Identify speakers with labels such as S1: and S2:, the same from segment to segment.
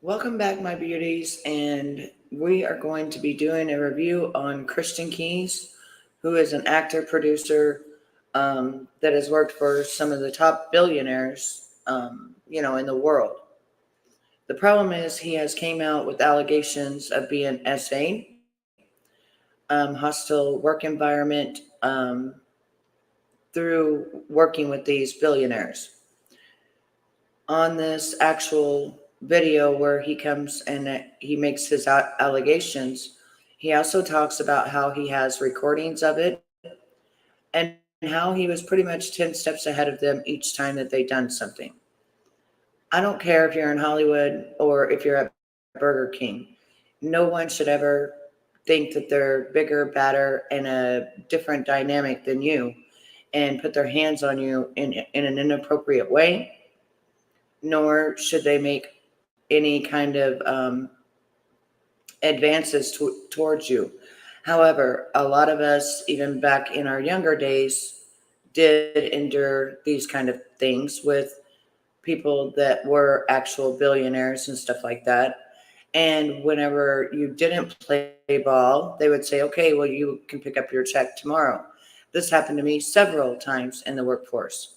S1: Welcome back, my beauties, and we are going to be doing a review on Christian Keys, who is an actor producer that has worked for some of the top billionaires, in the world. The problem is he has came out with allegations of being SA, hostile work environment through working with these billionaires. On this actual video where he comes and he makes his allegations, he also talks about how he has recordings of it and how he was pretty much 10 steps ahead of them each time that they done something. I don't care if you're in Hollywood or if you're at Burger King. No one should ever think that they're bigger, badder, and a different dynamic than you and put their hands on you in an inappropriate way, nor should they make any kind of advances towards you. However, a lot of us, even back in our younger days, did endure these kind of things with people that were actual billionaires and stuff like that. And whenever you didn't play ball, they would say, okay, well, you can pick up your check tomorrow. This happened to me several times in the workforce.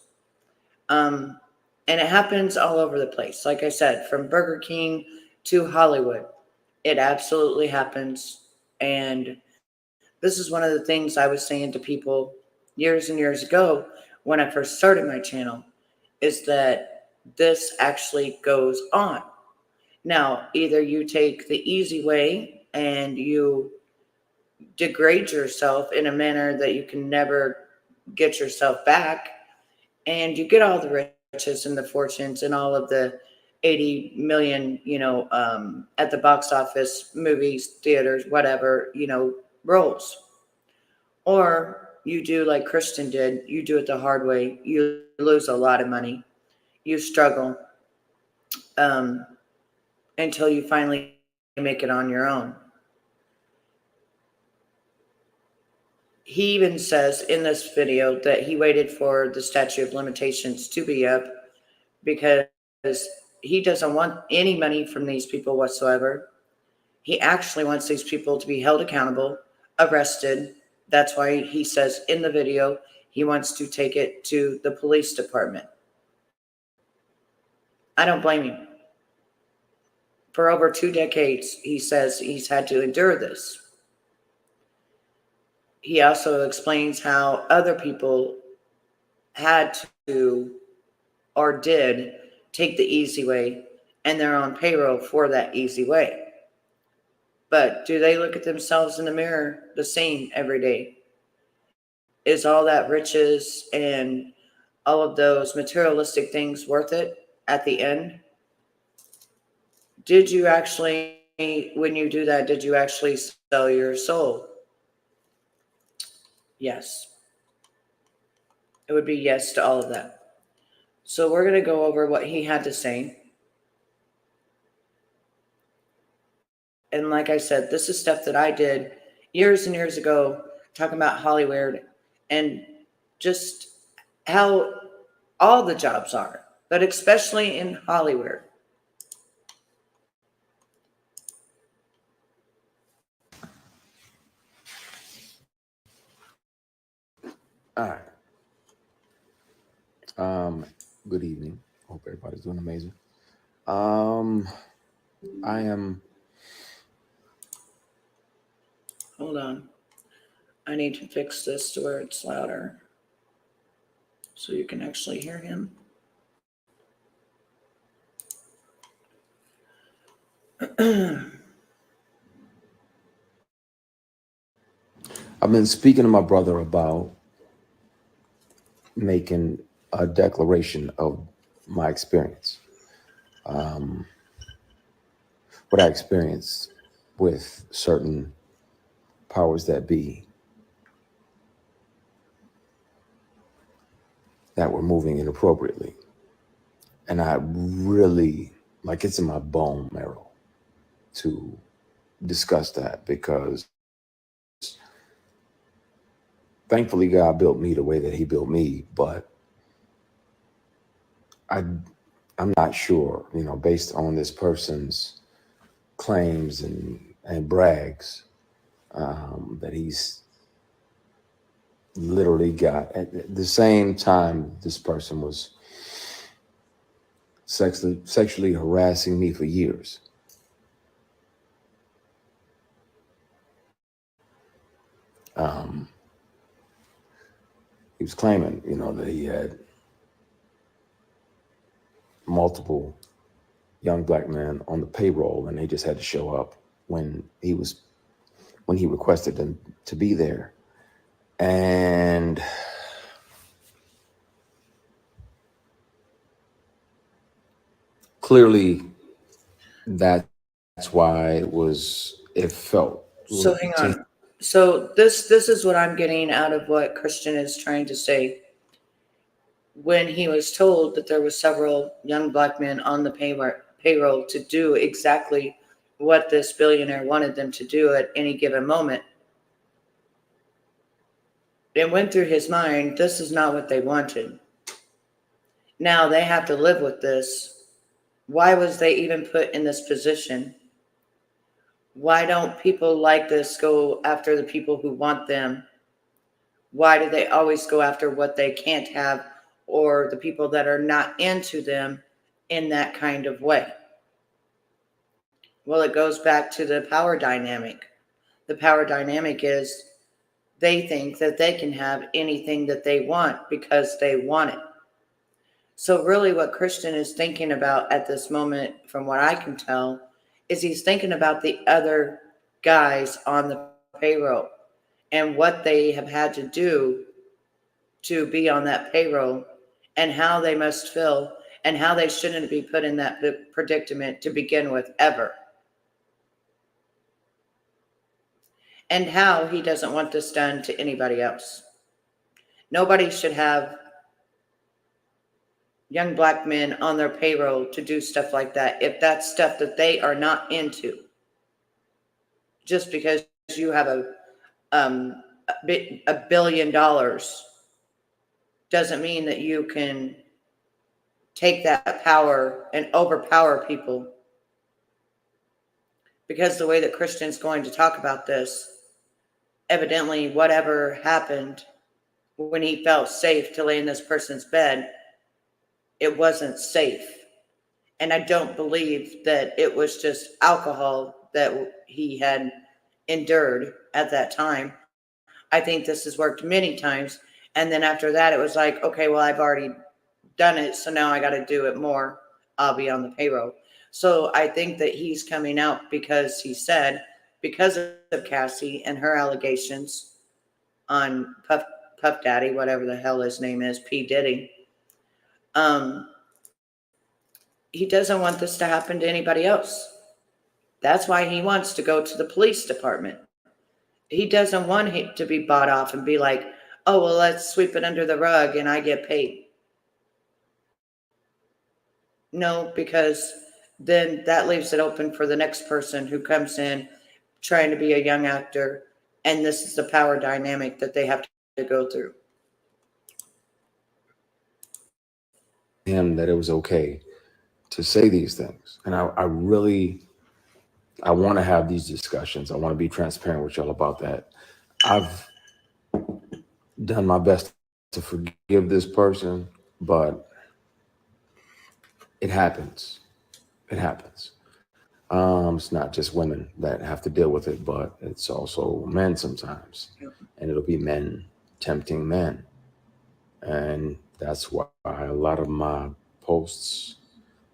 S1: Um, and it happens all over the place. Like I said, from Burger King to Hollywood, it absolutely happens. And this is one of the things I was saying to people years and years ago when I first started my channel, is that this actually goes on. Now, either you take the easy way and you degrade yourself in a manner that you can never get yourself back, and you get all the riches and the fortunes and all of the 80 million, at the box office, movies, theaters, whatever, roles. Or you do like Christian did, you do it the hard way, you lose a lot of money, you struggle um, until you finally make it on your own. He even says in this video that he waited for the statute of limitations to be up because he doesn't want any money from these people whatsoever. He actually wants these people to be held accountable, arrested. That's why he says in the video he wants to take it to the police department. I don't blame him. For over 2 decades, he says he's had to endure this. He also explains how other people had to or did take the easy way, and they're on payroll for that easy way. But do they look at themselves in the mirror the same every day? Is all that riches and all of those materialistic things worth it at the end? Did you actually, when you do that, did you actually sell your soul? Yes. It would be yes to all of that. So we're going to go over what he had to say. And like I said, this is stuff that I did years and years ago, talking about Hollywood and just how all the jobs are, but especially in Hollywood.
S2: All right. Good evening. Hope everybody's doing amazing. I am.
S1: Hold on. I need to fix this to where it's louder so you can actually hear him.
S2: I've been speaking to my brother about making a declaration of my experience. What I experienced with certain powers that be that were moving inappropriately. And I really, like, it's in my bone marrow to discuss that, because thankfully God built me the way that he built me, but I'm not sure, based on this person's claims and brags that he's literally got at the same time this person was sexually harassing me for years. Um, he was claiming, that he had multiple young black men on the payroll, and they just had to show up when he requested them to be there. And clearly, that's why it felt
S1: So hang
S2: to.
S1: on. So this is what I'm getting out of what Christian is trying to say. When he was told that there were several young black men on the payroll to do exactly what this billionaire wanted them to do at any given moment, it went through his mind, this is not what they wanted. Now they have to live with this. Why was they even put in this position? Why don't people like this go after the people who want them? Why do they always go after what they can't have or the people that are not into them in that kind of way? Well, it goes back to the power dynamic. The power dynamic is they think that they can have anything that they want because they want it. So, really, what Christian is thinking about at this moment, from what I can tell, is he's thinking about the other guys on the payroll and what they have had to do to be on that payroll and how they must feel and how they shouldn't be put in that predicament to begin with, ever. And how he doesn't want this done to anybody else. Nobody should have young black men on their payroll to do stuff like that if that's stuff that they are not into. Just because you have $1 billion doesn't mean that you can take that power and overpower people. Because the way that Christian's going to talk about this, evidently whatever happened when he felt safe to lay in this person's bed, it wasn't safe. And I don't believe that it was just alcohol that he had endured at that time. I think this has worked many times. And then after that, it was like, okay, well, I've already done it. So now I got to do it more. I'll be on the payroll. So I think that he's coming out because he said, because of Cassie and her allegations on Puff Daddy, whatever the hell his name is, P. Diddy, um, he doesn't want this to happen to anybody else. That's why he wants to go to the police department. He doesn't want it to be bought off and be like, oh, well, let's sweep it under the rug and I get paid. No, because then that leaves it open for the next person who comes in trying to be a young actor. And this is the power dynamic that they have to go through.
S2: Him that it was okay to say these things. And I really, I want to have these discussions. I want to be transparent with y'all about that. I've done my best to forgive this person, but it happens. It happens. It's not just women that have to deal with it, but it's also men sometimes. And it'll be men tempting men. And that's why a lot of my posts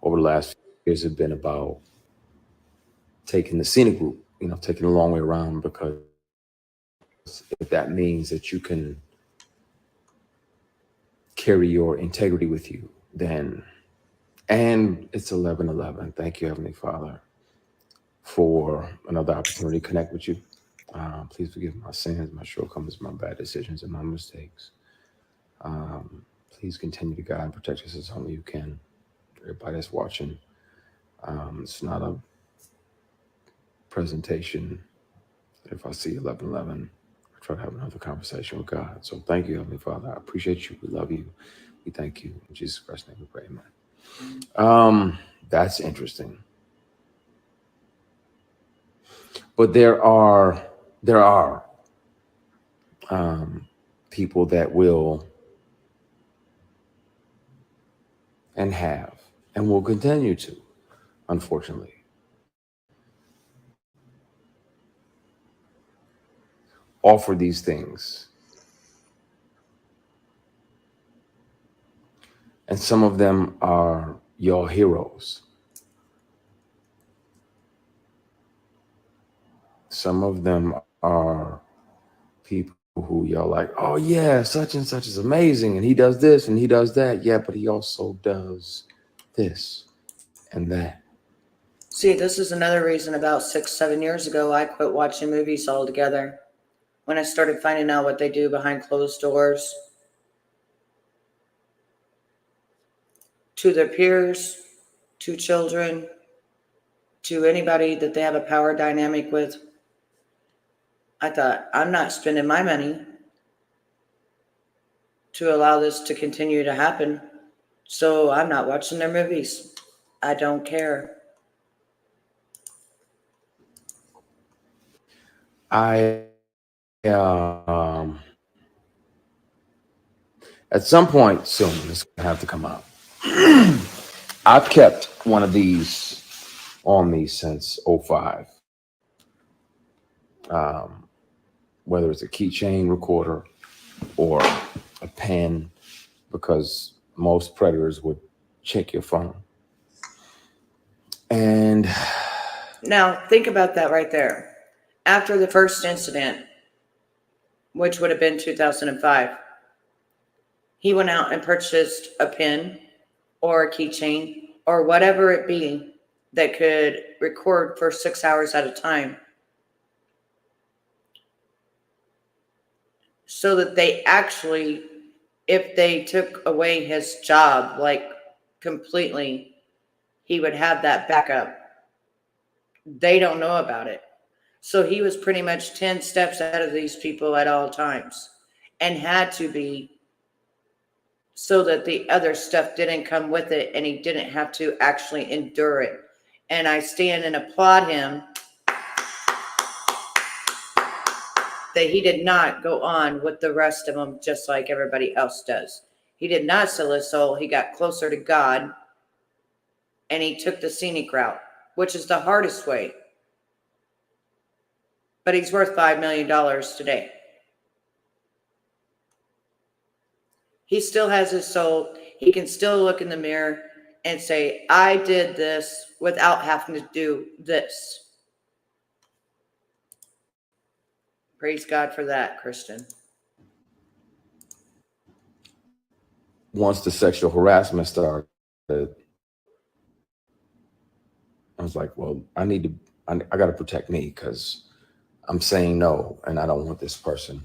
S2: over the last few years have been about taking the scenic route, taking the long way around, because if that means that you can carry your integrity with you, then, and it's 11:11. Thank you, Heavenly Father, for another opportunity to connect with you. Please forgive my sins, my shortcomings, my bad decisions, and my mistakes. Please continue to guide and protect us as only you can. Everybody that's watching, it's not a presentation. If I see 11:11, I try to have another conversation with God. So thank you, Heavenly Father. I appreciate you. We love you. We thank you. In Jesus Christ's name we pray, amen. That's interesting. But there are um, people that will and have and will continue to, unfortunately, offer these things. And some of them are your heroes. Some of them are people who y'all like, oh yeah, such and such is amazing, and he does this and he does that. Yeah, but he also does this and that.
S1: See, this is another reason about 6, 7 years ago I quit watching movies altogether. When I started finding out what they do behind closed doors to their peers, to children, to anybody that they have a power dynamic with, I thought, I'm not spending my money to allow this to continue to happen. So I'm not watching their movies. I don't care.
S2: I at some point soon it's gonna have to come out. I've kept one of these on me since '05. Um, whether it's a keychain recorder or a pen, because most predators would check your phone. And
S1: Now, think about that right there. After the first incident, which would have been 2005, he went out and purchased a pin or a keychain or whatever it be that could record for 6 hours at a time so that they actually, if they took away his job, like completely, he would have that backup. They don't know about it. So he was pretty much 10 steps ahead of these people at all times and had to be so that the other stuff didn't come with it and he didn't have to actually endure it. And I stand and applaud him that he did not go on with the rest of them just like everybody else does. He did not sell his soul. He got closer to God and he took the scenic route, which is the hardest way. But he's worth $5 million today. He still has his soul. He can still look in the mirror and say, I did this without having to do this. Praise God for that, Christian.
S2: once the sexual harassment started, I was like, well, I got to protect me because I'm saying no, and I don't want this person,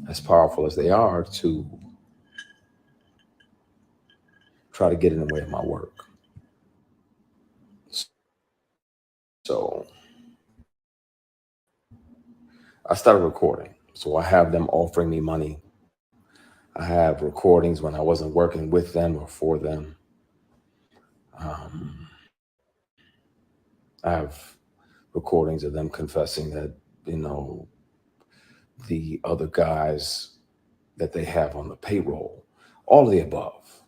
S2: as powerful as they are, to try to get in the way of my work. So I started recording. So I have them offering me money. I have recordings when I wasn't working with them or for them. Um, I have recordings of them confessing that, you know, the other guys that they have on the payroll, all of the above.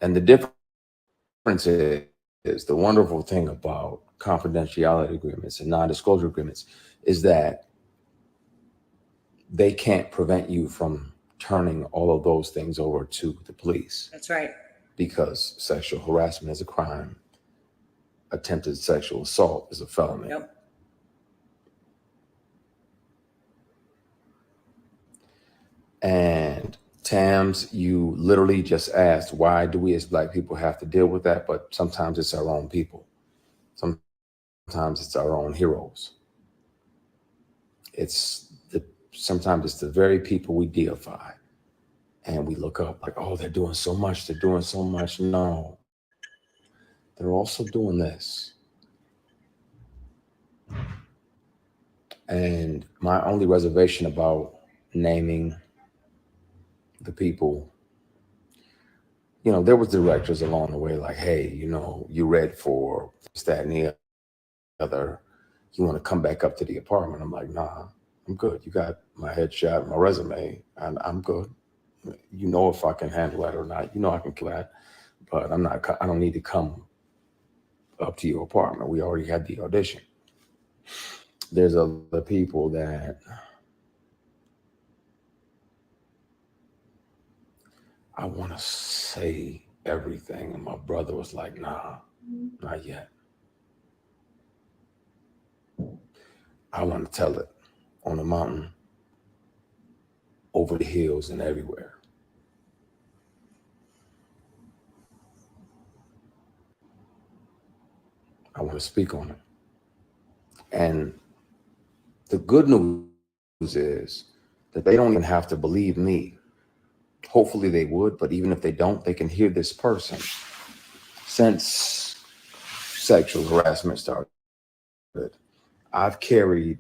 S2: And the difference is the wonderful thing about confidentiality agreements and non-disclosure agreements is that they can't prevent you from turning all of those things over to the police
S1: That's right.
S2: because sexual harassment is a crime. Attempted sexual assault is a felony.
S1: Yep.
S2: And Tams, you literally just asked, why do we as Black people have to deal with that? But sometimes it's our own people. Sometimes it's our own heroes. Sometimes it's the very people we deify and we look up like, oh, they're doing so much. They're doing so much. No, they're also doing this. And my only reservation about naming the people, there was directors along the way like, hey, you read for this, that, and the other. You want to come back up to the apartment? I'm like, nah, I'm good. You got my headshot, my resume, and I'm good. You know if I can handle that or not. You know I can kill that, but I'm not. I don't need to come up to your apartment. We already had the audition. There's other people that I want to say everything, and my brother was like, nah, not yet. I want to tell it on the mountain, over the hills, and everywhere. I want to speak on it. And the good news is that they don't even have to believe me. Hopefully they would, but even if they don't, they can hear this person. Since sexual harassment started, I've carried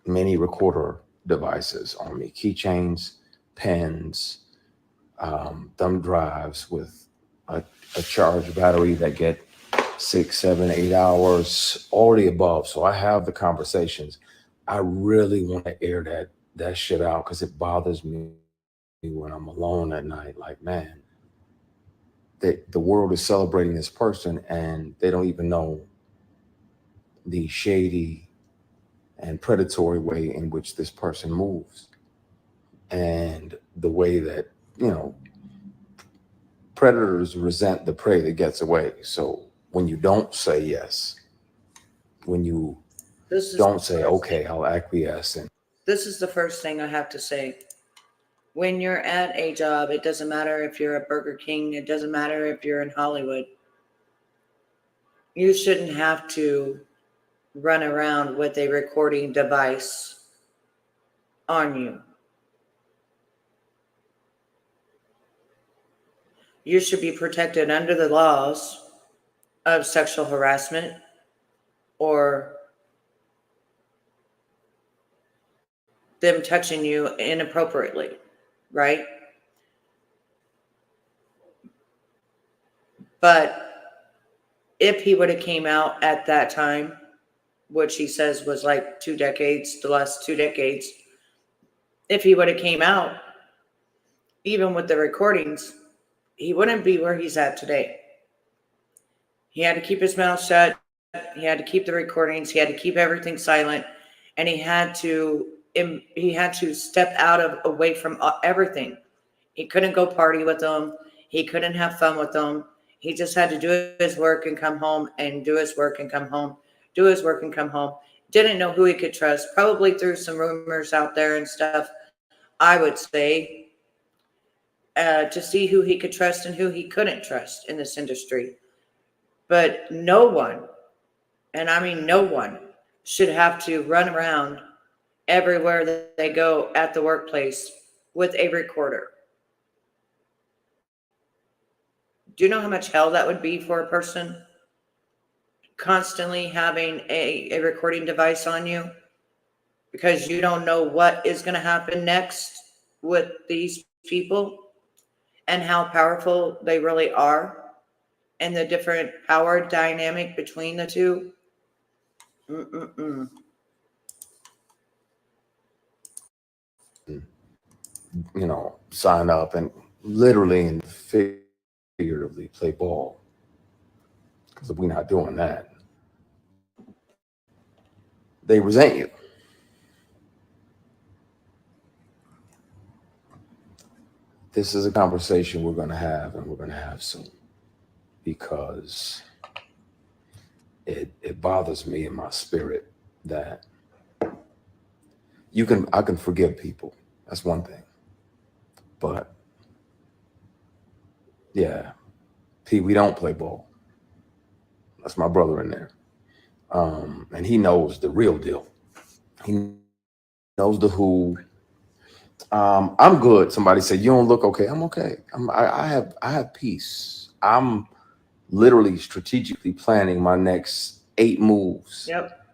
S2: many recorder devices on me, keychains, pens, thumb drives with a charged battery that get 6, 7, 8 hours, all the above. So I have the conversations. I really want to air that shit out because it bothers me when I'm alone at night. Like, man, the world is celebrating this person and they don't even know the shady and predatory way in which this person moves and the way that, you know, predators resent the prey that gets away. So when you don't say yes, when you
S1: This is
S2: don't say, okay, I'll acquiesce. And
S1: this is the first thing I have to say. When you're at a job, it doesn't matter if you're at Burger King, it doesn't matter if you're in Hollywood. You shouldn't have to run around with a recording device on you. You should be protected under the laws of sexual harassment or them touching you inappropriately, right? But if he would have came out at that time, which he says was like 2 decades, the last 2 decades, if he would have came out, even with the recordings, he wouldn't be where he's at today. He had to keep his mouth shut. He had to keep the recordings. He had to keep everything silent, and he had to step out of away from everything. He couldn't go party with them. He couldn't have fun with them. He just had to do his work and come home and do his work and come home, do his work and come home. Didn't know who he could trust. Probably threw some rumors out there and stuff. I would say to see who he could trust and who he couldn't trust in this industry. But no one, and I mean no one, should have to run around everywhere that they go at the workplace with a recorder. Do you know how much hell that would be for a person constantly having a recording device on you because you don't know what is going to happen next with these people and how powerful they really are and the different power dynamic between the two? Mm-mm-mm.
S2: sign up and literally and figuratively play ball. Because if we're not doing that, they resent you. This is a conversation we're going to have and we're going to have soon because it bothers me in my spirit that I can forgive people. That's one thing. But yeah, P, we don't play ball. That's my brother in there. And he knows the real deal. He knows the who. I'm good. Somebody said, you don't look okay. I'm okay. I have peace. I'm literally strategically planning my next 8 moves.
S1: Yep.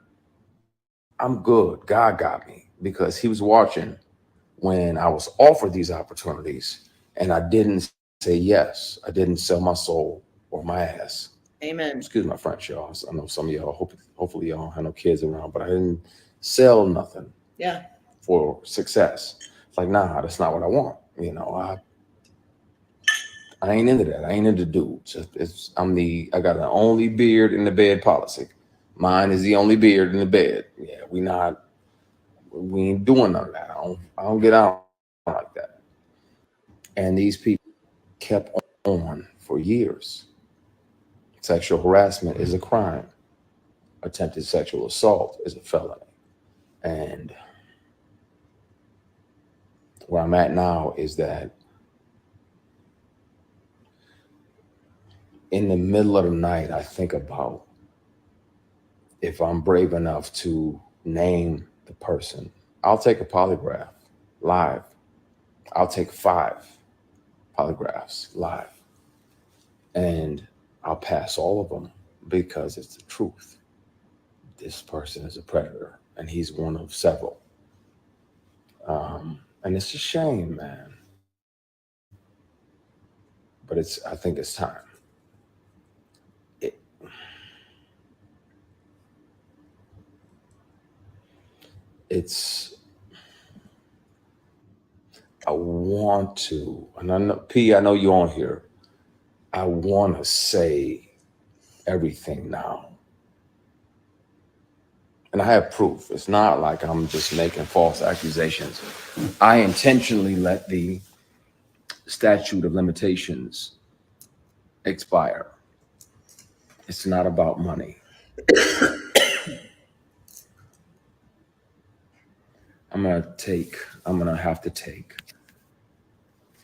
S2: I'm good. God got me because he was watching when I was offered these opportunities and I didn't say yes. I didn't sell my soul or my ass.
S1: Amen.
S2: Excuse my French, y'all. I know some of y'all, hopefully y'all don't have no kids around, but I didn't sell nothing
S1: Yeah.
S2: for success. It's like, nah, that's not what I want. I ain't into that. I ain't into dudes. I got an only beard in the bed policy. Mine is the only beard in the bed. Yeah, we ain't doing none of that. I don't get out like that. And these people kept on for years. Sexual harassment is a crime. Attempted sexual assault is a felony. And where I'm at now is that in the middle of the night, I think about if I'm brave enough to name the person. I'll take a polygraph live. I'll take 5 polygraphs live. And I'll pass all of them because it's the truth. This person is a predator and he's one of several. And it's a shame, man. But I think it's time. It, it's I want to, and I know P, I know you're on here. I want to say everything now. And I have proof. It's not like I'm just making false accusations. I intentionally let the statute of limitations expire. It's not about money. I'm gonna have to take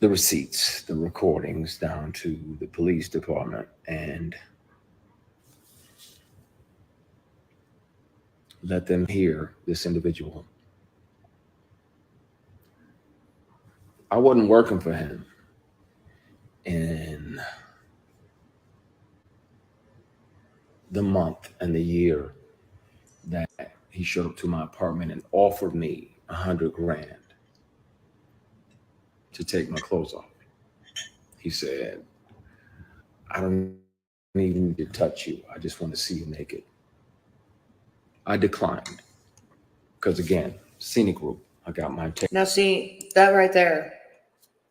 S2: the receipts, the recordings down to the police department and let them hear this individual. I wasn't working for him in the month and the year that he showed up to my apartment and offered me 100 grand to take my clothes off. He said, I don't even need to touch you. I just want to see you naked. I declined because, again, scenic route. I got my ticket.
S1: Now, see, that right there,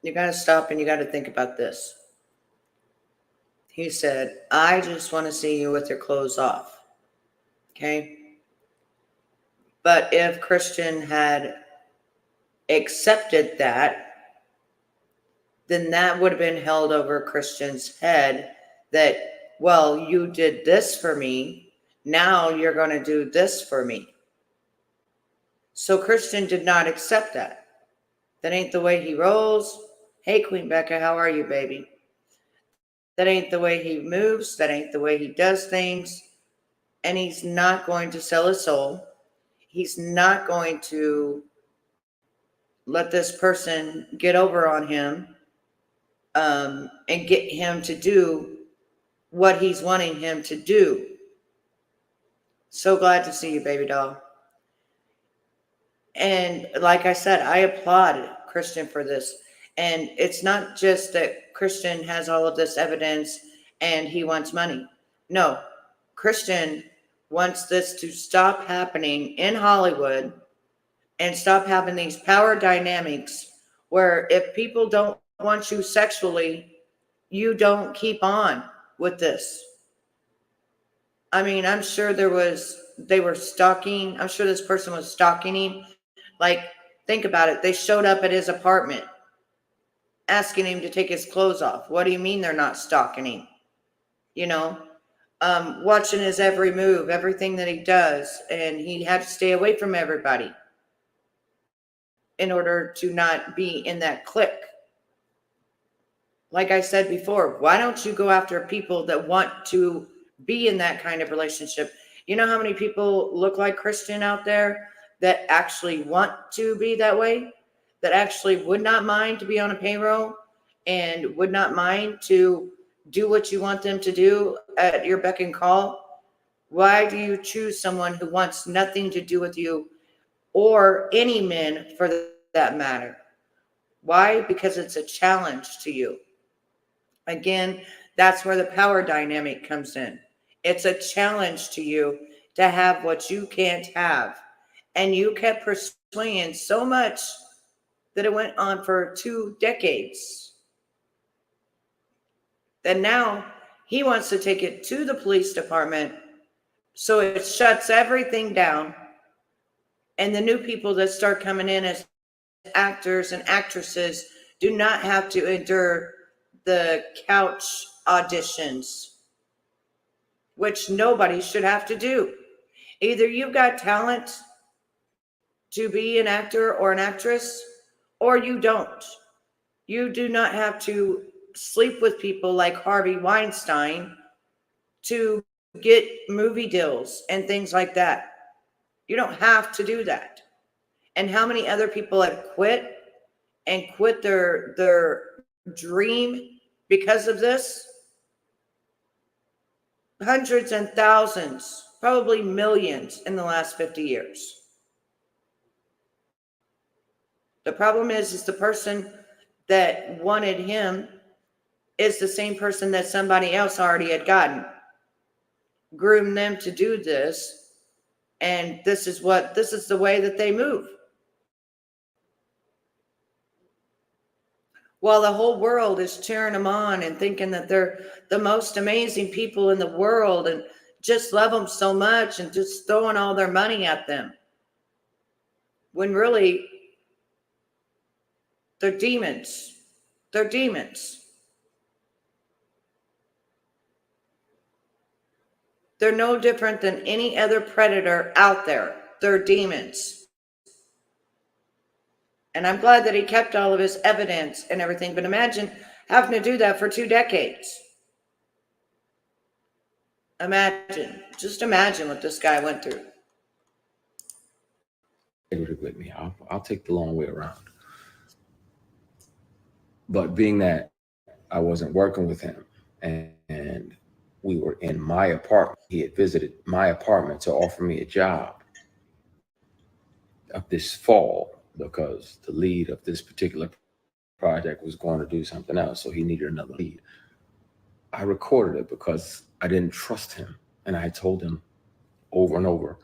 S1: you got to stop and you got to think about this. He said, I just want to see you with your clothes off. Okay. But if Christian had accepted that, then that would have been held over Christian's head that, well, you did this for me. Now you're going to do this for me. So Christian did not accept that. That ain't the way he rolls. Hey, Queen Becca, how are you, baby? That ain't the way he moves. That ain't the way he does things. And he's not going to sell his soul. He's not going to let this person get over on him and get him to do what he's wanting him to do. So glad to see you, baby doll. And like I said, I applaud Christian for this. And it's not just that Christian has all of this evidence and he wants money. No, Christian wants this to stop happening in Hollywood and stop having these power dynamics where if people don't want you sexually, you don't keep on with this. I mean, I'm sure they were stalking. I'm sure this person was stalking him. Like, think about it. They showed up at his apartment asking him to take his clothes off. What do you mean they're not stalking him? You know, watching his every move, everything that he does. And he had to stay away from everybody in order to not be in that clique. Like I said before, why don't you go after people that want to be in that kind of relationship? You know how many people look like Christian out there that actually want to be that way, that actually would not mind to be on a payroll and would not mind to do what you want them to do at your beck and call? Why do you choose someone who wants nothing to do with you or any men for that matter? Why? Because it's a challenge to you. Again, That's where the power dynamic comes in. It's a challenge to you to have what you can't have. And you kept pursuing so much that it went on for 2 decades. Then now he wants to take it to the police department so it shuts everything down. And the new people that start coming in as actors and actresses do not have to endure the couch auditions, which nobody should have to do. Either you've got talent to be an actor or an actress, or you don't. You do not have to sleep with people like Harvey Weinstein to get movie deals and things like that. You don't have to do that. And how many other people have quit their dream because of this? Hundreds and thousands, probably millions in the last 50 years. The problem is the person that wanted him is the same person that somebody else already had gotten. Groomed them to do this, and this is the way that they move. While the whole world is cheering them on and thinking that they're the most amazing people in the world and just love them so much and just throwing all their money at them. When really, they're demons. They're demons. They're no different than any other predator out there. They're demons. And I'm glad that he kept all of his evidence and everything, but imagine having to do that for 2 decades. Just imagine what this guy went through.
S2: With me, I'll take the long way around. But being that I wasn't working with him and we were in my apartment, he had visited my apartment to offer me a job of this fall because the lead of this particular project was going to do something else. So he needed another lead. I recorded it because I didn't trust him. And I told him over and over.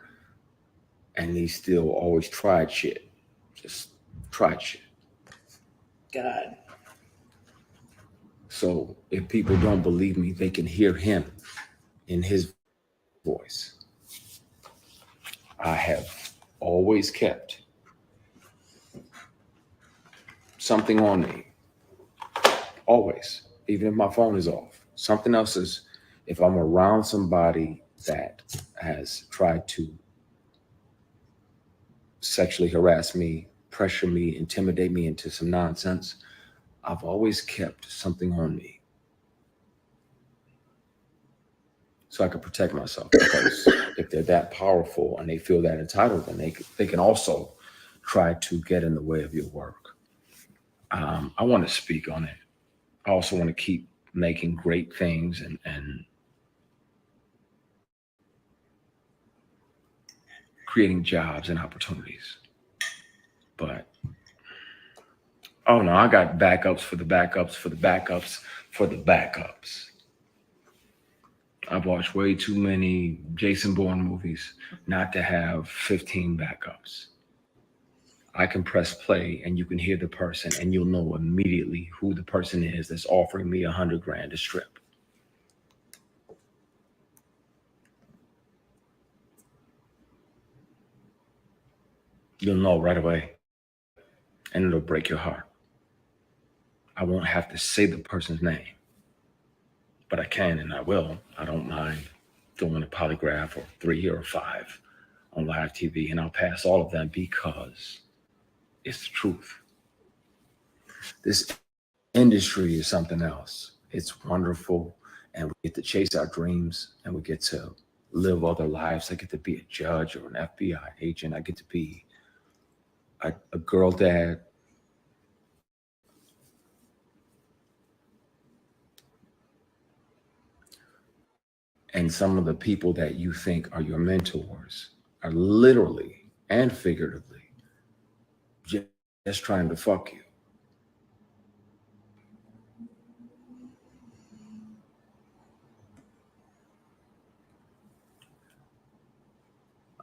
S2: And he still always tried shit. Just tried shit.
S1: God.
S2: So if people don't believe me, they can hear him in his voice. I have always kept something on me. Always. Even if my phone is off. Something else is, if I'm around somebody that has tried to sexually harass me, pressure me, intimidate me into some nonsense, I've always kept something on me so I can protect myself. Because if they're that powerful and they feel that entitled, then they can also try to get in the way of your work. I want to speak on it. I also want to keep making great things and creating jobs and opportunities. But oh no, I got backups for the backups for the backups for the backups. I've watched way too many Jason Bourne movies not to have 15 backups. I can press play and you can hear the person and you'll know immediately who the person is that's offering me $100,000 to strip. You'll know right away and it'll break your heart. I won't have to say the person's name, but I can and I will. I don't mind doing a polygraph or 3 or 5 on live TV, and I'll pass all of them because it's the truth. This industry is something else. It's wonderful, and we get to chase our dreams, and we get to live other lives. I get to be a judge or an FBI agent. I get to be a girl dad. And some of the people that you think are your mentors are literally and figuratively just trying to fuck you.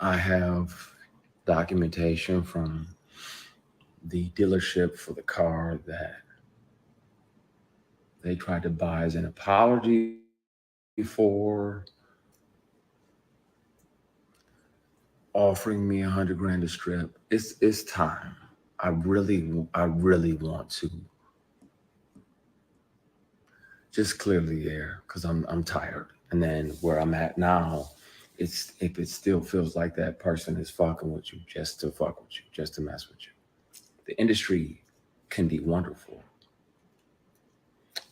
S2: I have documentation from the dealership for the car that they tried to buy as an apology for offering me 100 grand to strip. It's time. I really want to just clear the air because I'm tired. And then where I'm at now, it's if it still feels like that person is fucking with you just to fuck with you, just to mess with you. The industry can be wonderful.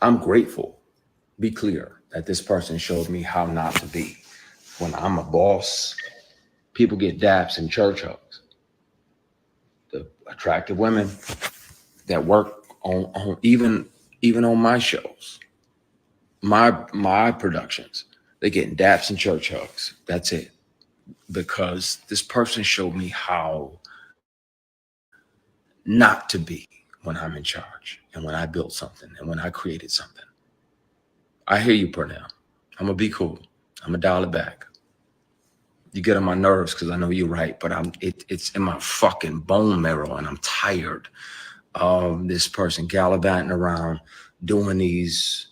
S2: I'm grateful, be clear, that this person showed me how not to be. When I'm a boss, people get daps and church hugs. The attractive women that work on even on my shows, my productions, they getting daps and church hugs. That's it. Because this person showed me how not to be when I'm in charge and when I built something and when I created something. I hear you, Purnell. I'm gonna be cool. I'm gonna dial it back. You get on my nerves because I know you're right, but it's in my fucking bone marrow, and I'm tired of this person gallivanting around doing these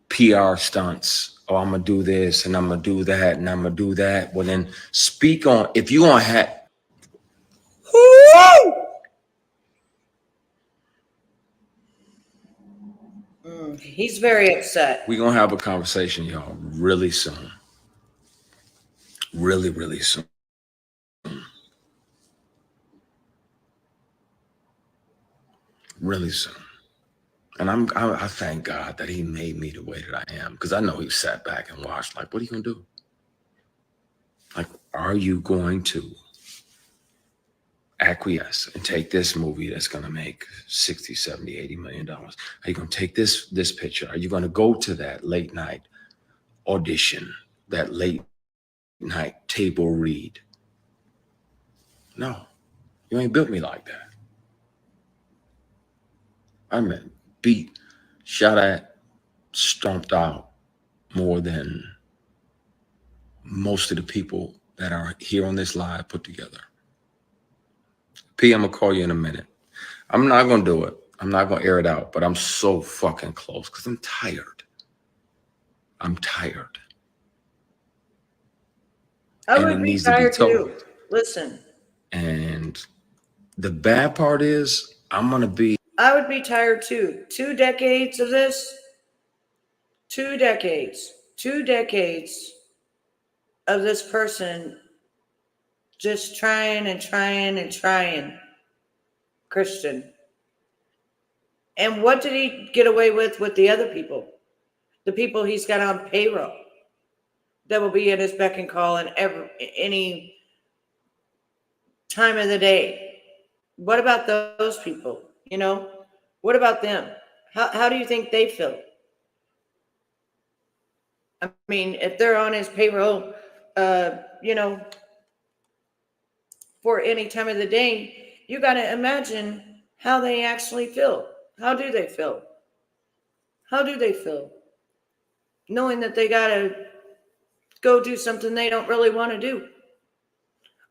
S2: PR stunts. Oh, I'm gonna do this and I'm gonna do that and I'm gonna do that. Well, then speak on if you gonna have.
S1: He's very upset.
S2: We're gonna have a conversation, y'all, really soon. Really, really soon. Really soon. And I thank God that he made me the way that I am. Because I know he sat back and watched, like, what are you gonna do? Like, are you going to acquiesce and take this movie that's going to make 60, 70, 80 million dollars? Are you going to take this picture? Are you going to go to that late night audition, that late night table read? No, you ain't built me like that. I'm beat, shot at, stomped out more than most of the people that are here on this live put together. P, I'm gonna call you in a minute. I'm not gonna do it. I'm not gonna air it out, but I'm so fucking close because I'm tired. I'm tired.
S1: I
S2: And
S1: would
S2: it
S1: be
S2: needs to be
S1: tired
S2: told.
S1: too. Listen,
S2: And the bad part is I'm gonna be
S1: I would be tired too. 2 decades of this, 2 decades of this person just trying and trying and trying, Christian. And what did he get away with the other people? The people he's got on payroll that will be at his beck and call in any time of the day. What about those people? You know, what about them? How do you think they feel? I mean, if they're on his payroll, uh, you know, for any time of the day, you got to imagine how they actually feel. How do they feel? How do they feel? Knowing that they got to go do something they don't really want to do.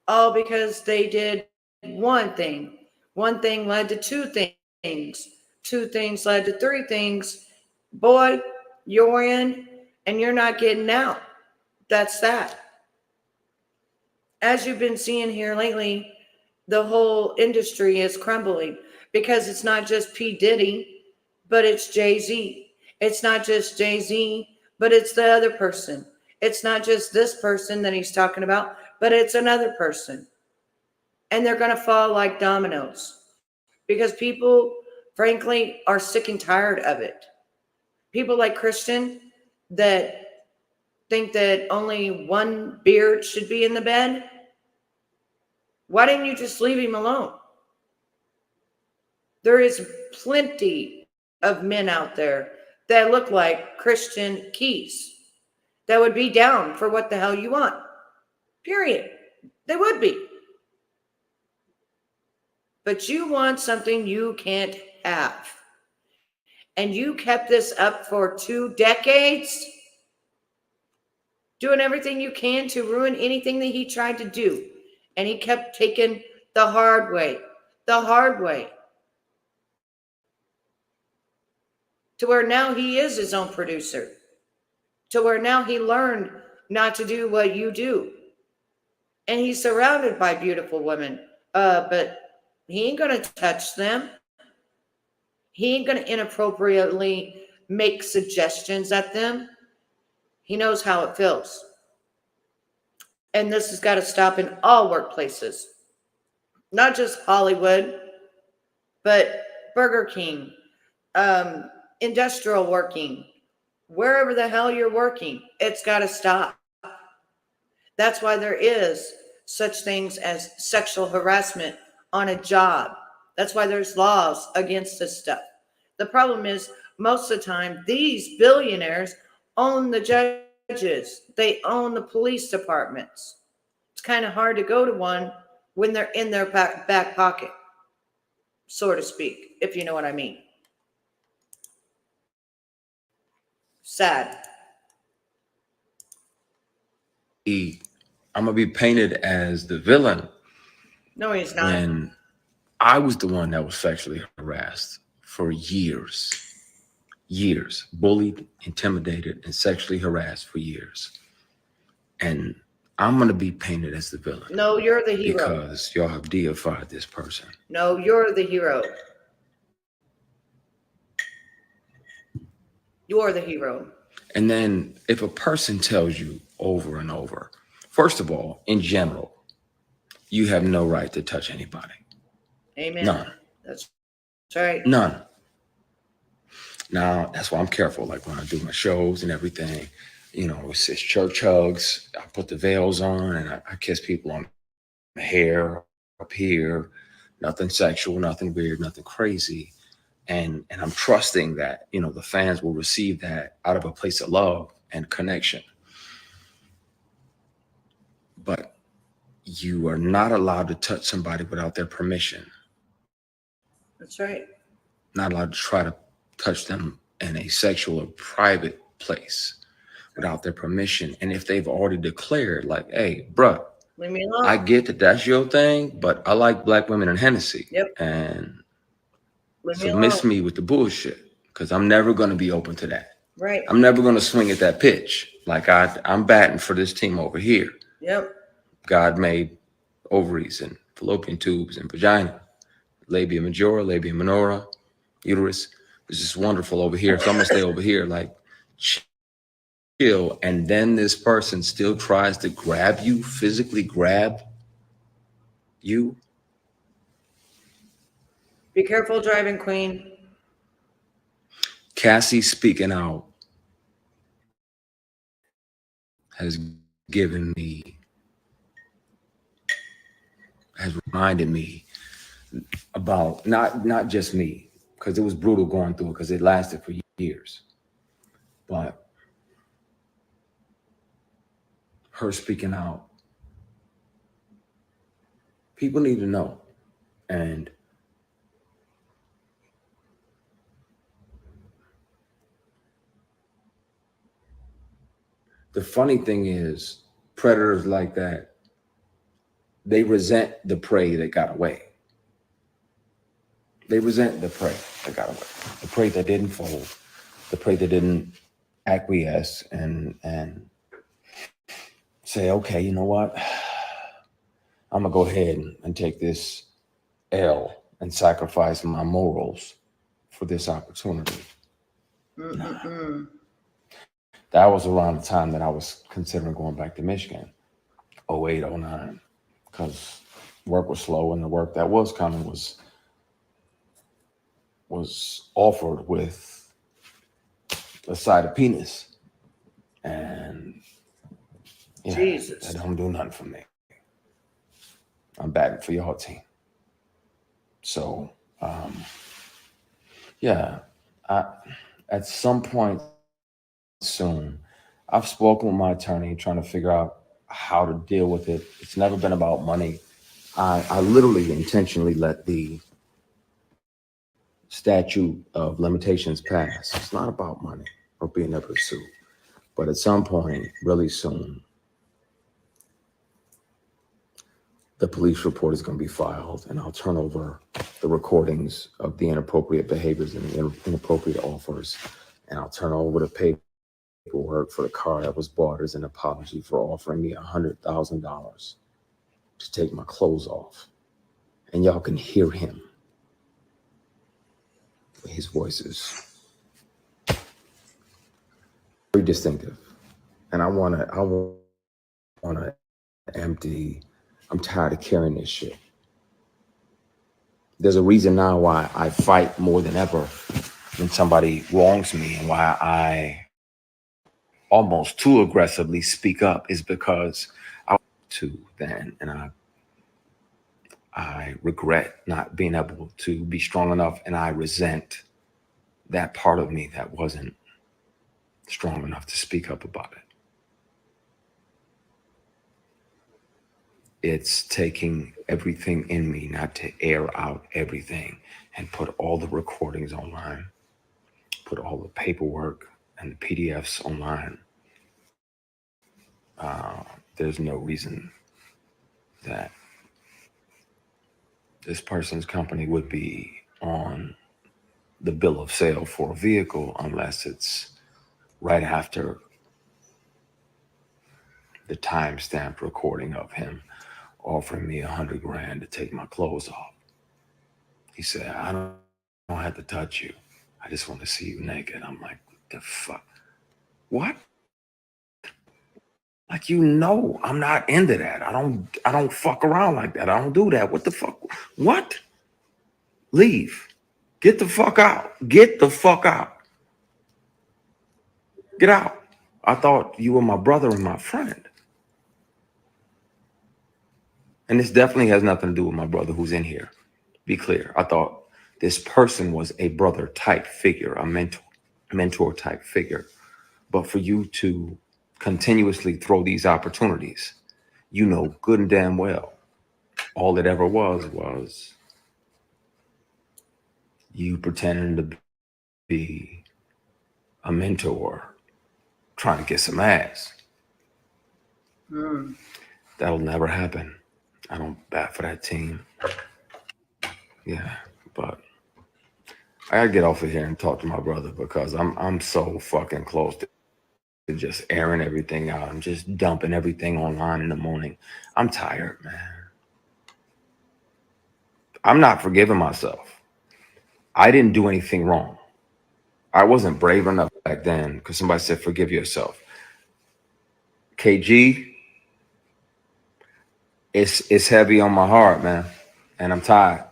S1: All because they did one thing. One thing led to two things. Two things led to three things. Boy, you're in and you're not getting out. That's that. As you've been seeing here lately, the whole industry is crumbling because it's not just P. Diddy, but it's Jay Z. It's not just Jay Z, but it's the other person. It's not just this person that he's talking about, but it's another person. And they're going to fall like dominoes because people, frankly, are sick and tired of it. People like Christian that think that only one beard should be in the bed. Why didn't you just leave him alone? There is plenty of men out there that look like Christian Keys that would be down for what the hell you want. Period. They would be. But you want something you can't have. And you kept this up for 2 decades, doing everything you can to ruin anything that he tried to do. And he kept taking the hard way, the hard way, to where now he is his own producer, to where now he learned not to do what you do. And he's surrounded by beautiful women, but he ain't going to touch them. He ain't going to inappropriately make suggestions at them. He knows how it feels. And this has got to stop in all workplaces, not just Hollywood, but Burger King, um, industrial working, wherever the hell you're working, it's got to stop. That's why there is such things as sexual harassment on a job. That's why there's laws against this stuff. The problem is, most of the time, these billionaires own the judges, they own the police departments. It's kind of hard to go to one when they're in their back pocket, so to speak, if you know what I mean. Sad.
S2: I'm gonna be painted as the villain
S1: No, he's not.
S2: when I was the one that was sexually harassed for years, bullied, intimidated, and sexually harassed for years. And I'm gonna be painted as the villain
S1: No, you're the hero.
S2: because y'all have deified this person.
S1: No, you're the hero. You're the hero.
S2: And then if a person tells you over and over, first of all, in general, you have no right to touch anybody.
S1: Amen.
S2: None.
S1: That's right.
S2: None. Now, that's why I'm careful. Like when I do my shows and everything, it's church hugs. I put the veils on and I kiss people on the hair, up here. Nothing sexual, nothing weird, nothing crazy. And I'm trusting that, the fans will receive that out of a place of love and connection. But you are not allowed to touch somebody without their permission.
S1: That's right.
S2: Not allowed to try to touch them in a sexual or private place without their permission. And if they've already declared, like, hey, bruh,
S1: Leave me alone.
S2: I get that that's your thing, but I like black women and Hennessy.
S1: Yep.
S2: And
S1: Leave me
S2: so
S1: alone.
S2: miss me with the bullshit, because I'm never going to be open to that.
S1: Right.
S2: I'm never going to swing at that pitch. Like I'm batting for this team over here.
S1: Yep.
S2: God made ovaries and fallopian tubes and vagina, labia majora, labia minora, uterus. It's just wonderful over here. So I'm going to stay over here, like chill. And then this person still tries to grab you, physically grab you.
S1: Be careful driving, Queen.
S2: Cassie speaking out has reminded me about not just me, because it was brutal going through it, because it lasted for years. But her speaking out, people need to know. And the funny thing is, predators like that, they resent the prey that got away. They resent the prey that got away, the prey that didn't fold, the prey that didn't acquiesce and say, okay, you know what? I'm gonna go ahead and take this L and sacrifice my morals for this opportunity.
S1: Mm-mm-mm.
S2: That was around the time that I was considering going back to Michigan, 08, 09, because work was slow and the work that was coming was offered with a side of penis. And
S1: Jesus.
S2: that don't do nothing for me. I'm batting for your team. So, at some point soon, I've spoken with my attorney trying to figure out how to deal with it. It's never been about money. I literally intentionally let the statute of limitations pass. It's not about money or being able to sue. But at some point, really soon, the police report is going to be filed, and I'll turn over the recordings of the inappropriate behaviors and the inappropriate offers, and I'll turn over the paperwork for the car that was bought as an apology for offering me $100,000 to take my clothes off. And y'all can hear him. His voice is very distinctive. And I wanna empty. I'm tired of carrying this shit. There's a reason now why I fight more than ever when somebody wrongs me, and why I almost too aggressively speak up is because I to then, and I regret not being able to be strong enough, and I resent that part of me that wasn't strong enough to speak up about it. It's taking everything in me not to air out everything and put all the recordings online, put all the paperwork and the PDFs online. There's no reason that this person's company would be on the bill of sale for a vehicle unless it's right after the time-stamped recording of him offering me $100,000 to take my clothes off. He said, I don't have to touch you. I just want to see you naked. I'm like, what the fuck? What? Like, I'm not into that. I don't fuck around like that. I don't do that. What the fuck? What? Leave. Get the fuck out. Get the fuck out. Get out. I thought you were my brother and my friend. And this definitely has nothing to do with my brother who's in here. Be clear. I thought this person was a brother type figure, a mentor type figure. But for you to continuously throw these opportunities, you know good and damn well, all it ever was you pretending to be a mentor trying to get some ass. That'll never happen. I don't bat for that team. Yeah, but I gotta get off of here and talk to my brother, because I'm so fucking close to just airing everything out. I'm just dumping everything online in the morning. I'm tired, man. I'm not forgiving myself. I didn't do anything wrong. I wasn't brave enough back then because somebody said, forgive yourself. KG, it's heavy on my heart, man. And I'm tired.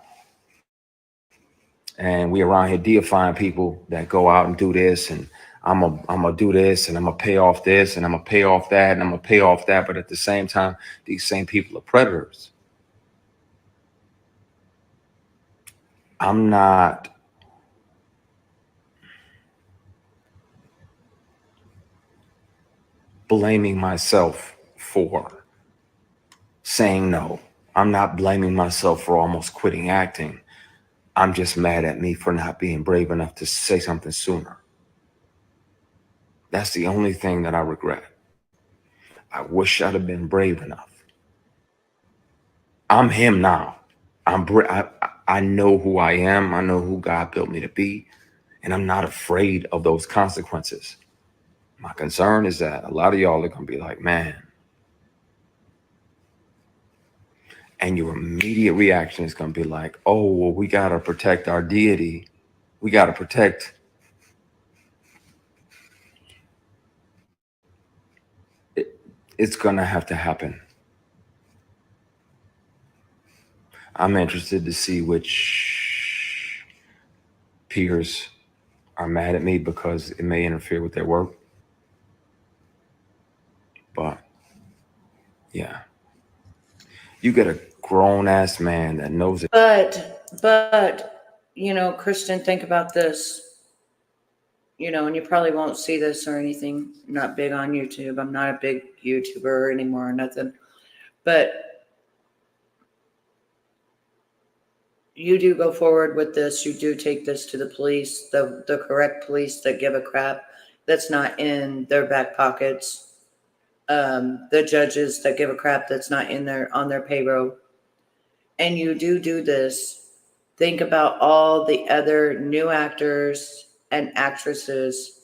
S2: And we around here deifying people that go out and do this, and I'm gonna do this, and I'm gonna pay off this, and I'm gonna pay off that, and I'm gonna pay off that. But at the same time, these same people are predators. I'm not blaming myself for saying no. I'm not blaming myself for almost quitting acting. I'm just mad at me for not being brave enough to say something sooner. That's the only thing that I regret. I wish I'd have been brave enough. I'm him now. I know who I am. I know who God built me to be. And I'm not afraid of those consequences. My concern is that a lot of y'all are going to be like, man. And your immediate reaction is going to be like, oh, well, we got to protect our deity. We got to protect. It's going to have to happen. I'm interested to see which peers are mad at me because it may interfere with their work. But yeah, you get a grown ass man that knows it.
S1: But, Christian, think about this, and you probably won't see this or anything. I'm not big on YouTube. I'm not a big YouTuber anymore or nothing. But you do go forward with this. You do take this to the police, the correct police that give a crap, that's not in their back pockets. The judges that give a crap that's not on their payroll. and you do this, think about all the other new actors and actresses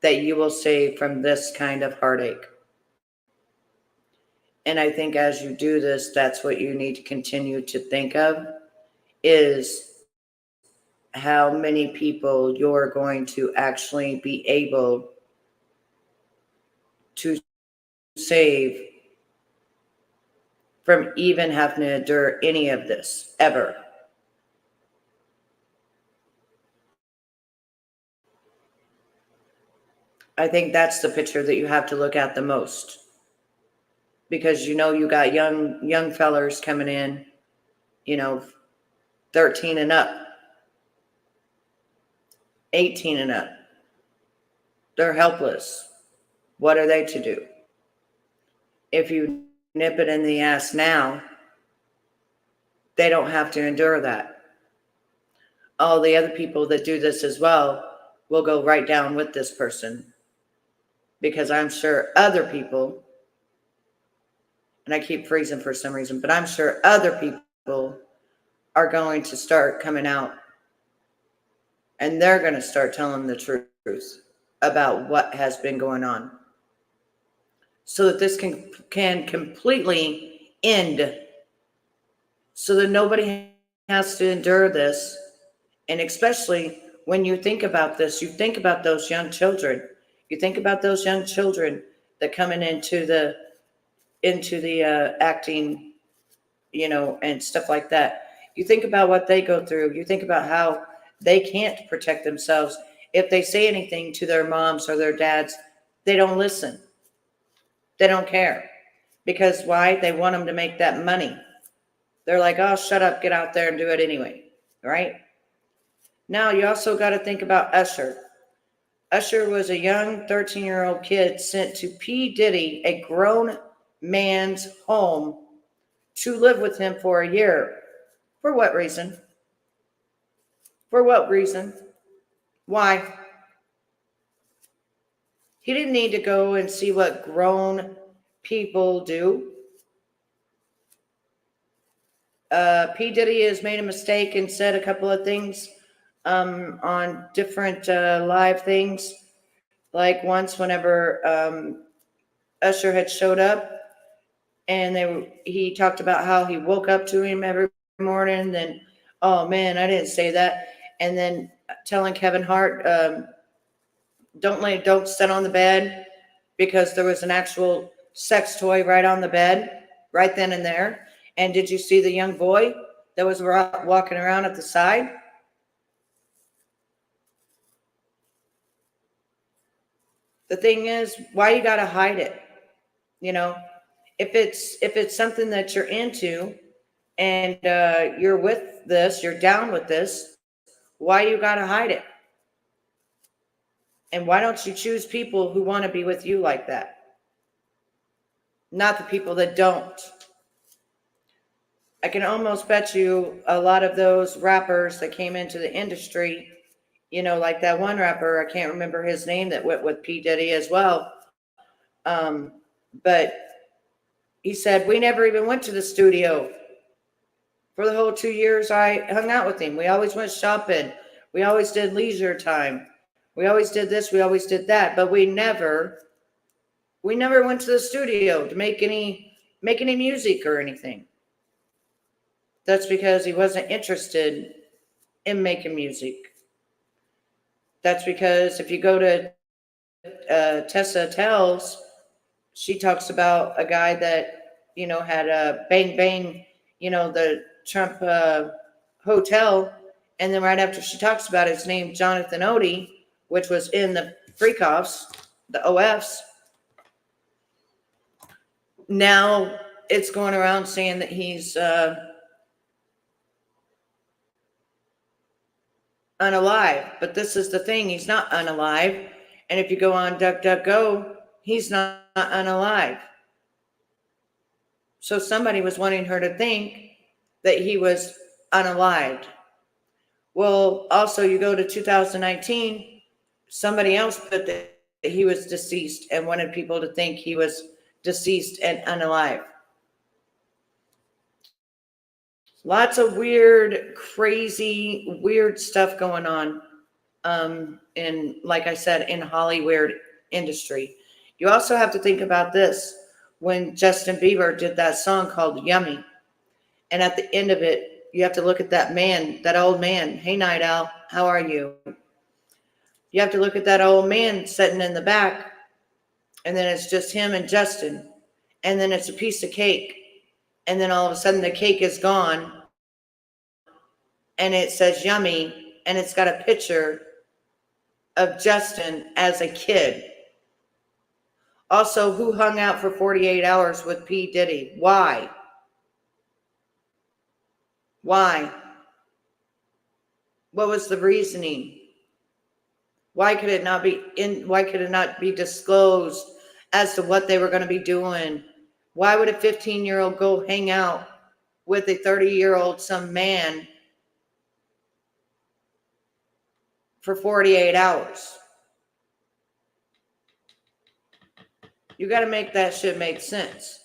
S1: that you will save from this kind of heartache. And I think as you do this, that's what you need to continue to think of is how many people you're going to actually be able to save from even having to endure any of this ever. I think that's the picture that you have to look at the most because you got young fellers coming in, you know, 13 and up, 18 and up. They're helpless. What are they to do? If you nip it in the ass now, they don't have to endure that. All the other people that do this as well will go right down with this person because I'm sure other people, and I keep freezing for some reason, but I'm sure other people are going to start coming out and they're going to start telling the truth about what has been going on so that this can completely end so that nobody has to endure this. And especially when you think about this, you think about those young children. You think about those young children that coming into the acting, and stuff like that. You think about what they go through. You think about how they can't protect themselves. If they say anything to their moms or their dads, they don't listen. They don't care. Because why? They want them to make that money. They're like, oh, shut up, get out there and do it anyway. Right? Now, you also got to think about Usher. Usher was a young 13-year-old kid sent to P. Diddy, a grown man's home, to live with him for a year. For what reason? For what reason? Why? He didn't need to go and see what grown people do. P. Diddy has made a mistake and said a couple of things on different live things. Like once, whenever Usher had showed up, and he talked about how he woke up to him every morning. Then, oh man, I didn't say that. And then telling Kevin Hart, don't sit on the bed because there was an actual sex toy right on the bed, right then and there. And did you see the young boy that was walking around at the side? The thing is, why you got to hide it? If it's something that you're into and you're with this, you're down with this, why you got to hide it? And why don't you choose people who want to be with you like that? Not the people that don't. I can almost bet you a lot of those rappers that came into the industry, like that one rapper, I can't remember his name, that went with P. Diddy as well. But he said, we never even went to the studio. For the whole 2 years I hung out with him, we always went shopping. We always did leisure time. We always did this, we always did that, but we never went to the studio to make any music or anything. That's because he wasn't interested in making music. That's because if you go to Tessa Tells, she talks about a guy that, had a bang bang, the Trump hotel. And then right after she talks about his name, Jonathan Odie, which was in the freak-offs, the OFs. Now it's going around saying that he's unalive. But this is the thing, he's not unalive. And if you go on DuckDuckGo, he's not unalive. So somebody was wanting her to think that he was unalived. Well, also you go to 2019, somebody else put that he was deceased and wanted people to think he was deceased and unalive. Lots of weird, crazy, weird stuff going on. In, like I said, in Hollywood industry. You also have to think about this. When Justin Bieber did that song called Yummy, and at the end of it, you have to look at that man, that old man. Hey, Night Owl, how are you? You have to look at that old man sitting in the back, and then it's just him and Justin, and then it's a piece of cake, and then all of a sudden the cake is gone, and it says Yummy, and it's got a picture of Justin as a kid. Also, who hung out for 48 hours with P. Diddy? Why? Why? What was the reasoning? Why could it not be disclosed as to what they were going to be doing? Why would a 15-year-old go hang out with a 30-year-old some man for 48 hours? You got to make that shit make sense.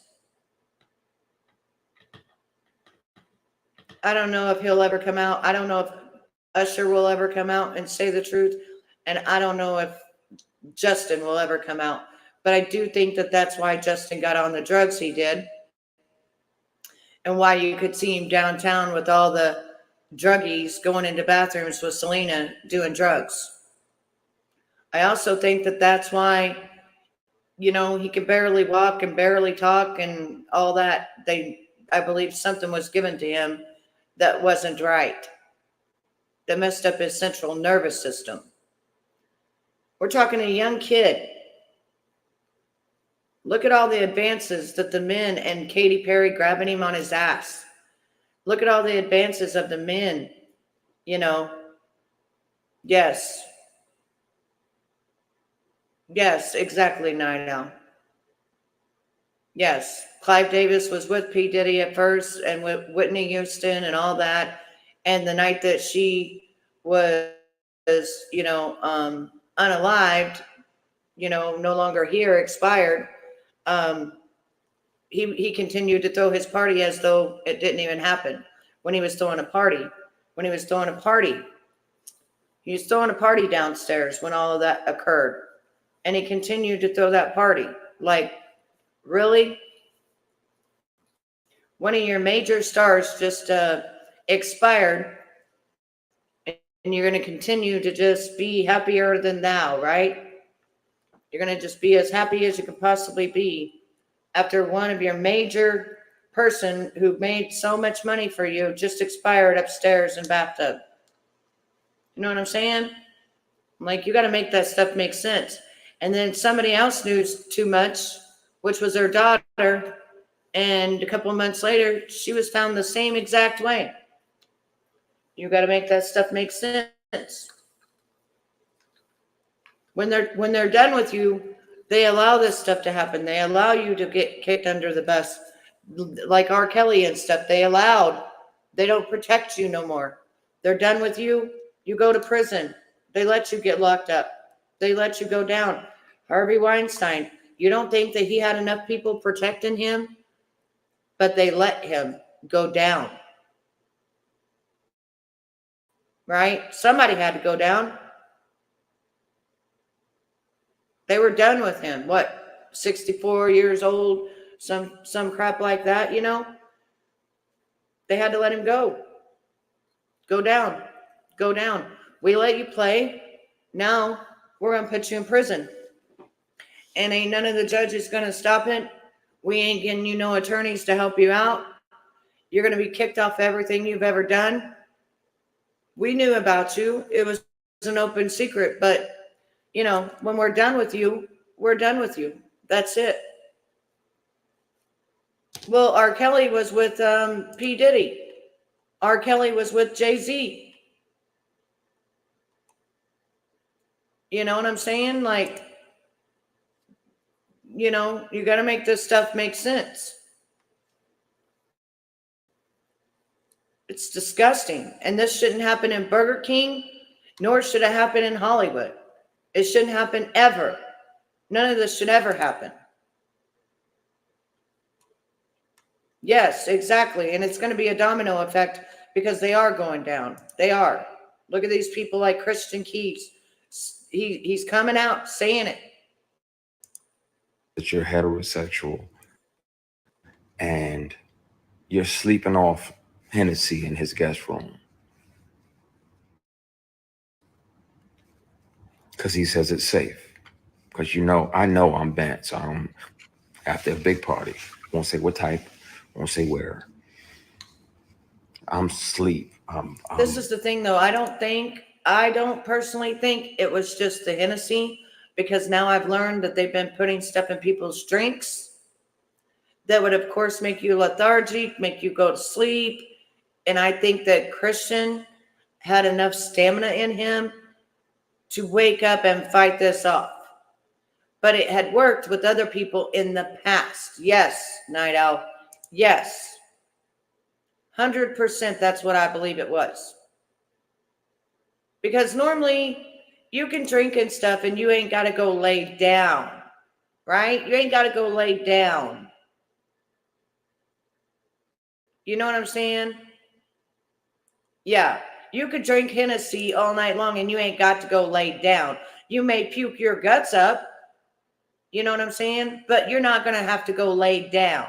S1: I don't know if he'll ever come out. I don't know if Usher will ever come out and say the truth. And I don't know if Justin will ever come out. But I do think that that's why Justin got on the drugs he did. And why you could see him downtown with all the druggies going into bathrooms with Selena doing drugs. I also think that that's why, he could barely walk and barely talk and all that. I believe something was given to him that wasn't right, that messed up his central nervous system. We're talking a young kid. Look at all the advances that the men and Katy Perry grabbing him on his ass. Look at all the advances of the men, Yes. Yes, exactly, Night Owl. Yes. Clive Davis was with P. Diddy at first and with Whitney Houston and all that. And the night that she was, unalived, no longer here, expired, he continued to throw his party as though it didn't even happen. When he was throwing a party, he was throwing a party downstairs when all of that occurred. And he continued to throw that party. Like, really? One of your major stars just expired, and you're going to continue to just be happier than thou, right? You're going to just be as happy as you could possibly be after one of your major person who made so much money for you just expired upstairs in bathtub. You know what I'm saying? Like, you got to make that stuff make sense. And then somebody else knew too much, which was her daughter. And a couple of months later, she was found the same exact way. You got to make that stuff make sense. When they're done with you, they allow this stuff to happen. They allow you to get kicked under the bus, like R. Kelly and stuff. They don't protect you no more. They're done with you. You go to prison. They let you get locked up. They let you go down. Harvey Weinstein, you don't think that he had enough people protecting him? But they let him go down. Right? Somebody had to go down. They were done with him. What? 64 years old? Some crap like that, They had to let him go. Go down. Go down. We let you play. Now we're going to put you in prison. And ain't none of the judges going to stop it. We ain't getting you no attorneys to help you out. You're going to be kicked off everything you've ever done. We knew about you. It was an open secret. But, when we're done with you, we're done with you. That's it. Well, R. Kelly was with P. Diddy. R. Kelly was with Jay-Z. You know what I'm saying? Like, you got to make this stuff make sense. It's disgusting. And this shouldn't happen in Burger King, nor should it happen in Hollywood. It shouldn't happen ever. None of this should ever happen. Yes, exactly. And it's going to be a domino effect because they are going down. They are. Look at these people like Christian Keys. He's coming out saying it.
S2: That you're heterosexual and you're sleeping off Hennessy in his guest room because he says it's safe. Because I know I'm bent, so I'm after a big party. Won't say what type, won't say where. I'm sleep.
S1: This is the thing, though. I don't personally think it was just the Hennessy, because now I've learned that they've been putting stuff in people's drinks that would, of course, make you lethargic, make you go to sleep. And I think that Christian had enough stamina in him to wake up and fight this off. But it had worked with other people in the past. Yes, Night Owl. Yes. 100% that's what I believe it was. Because normally you can drink and stuff and you ain't got to go lay down, right? You ain't got to go lay down. You know what I'm saying? Yeah. You could drink Hennessy all night long and you ain't got to go lay down. You may puke your guts up. You know what I'm saying? But you're not going to have to go lay down.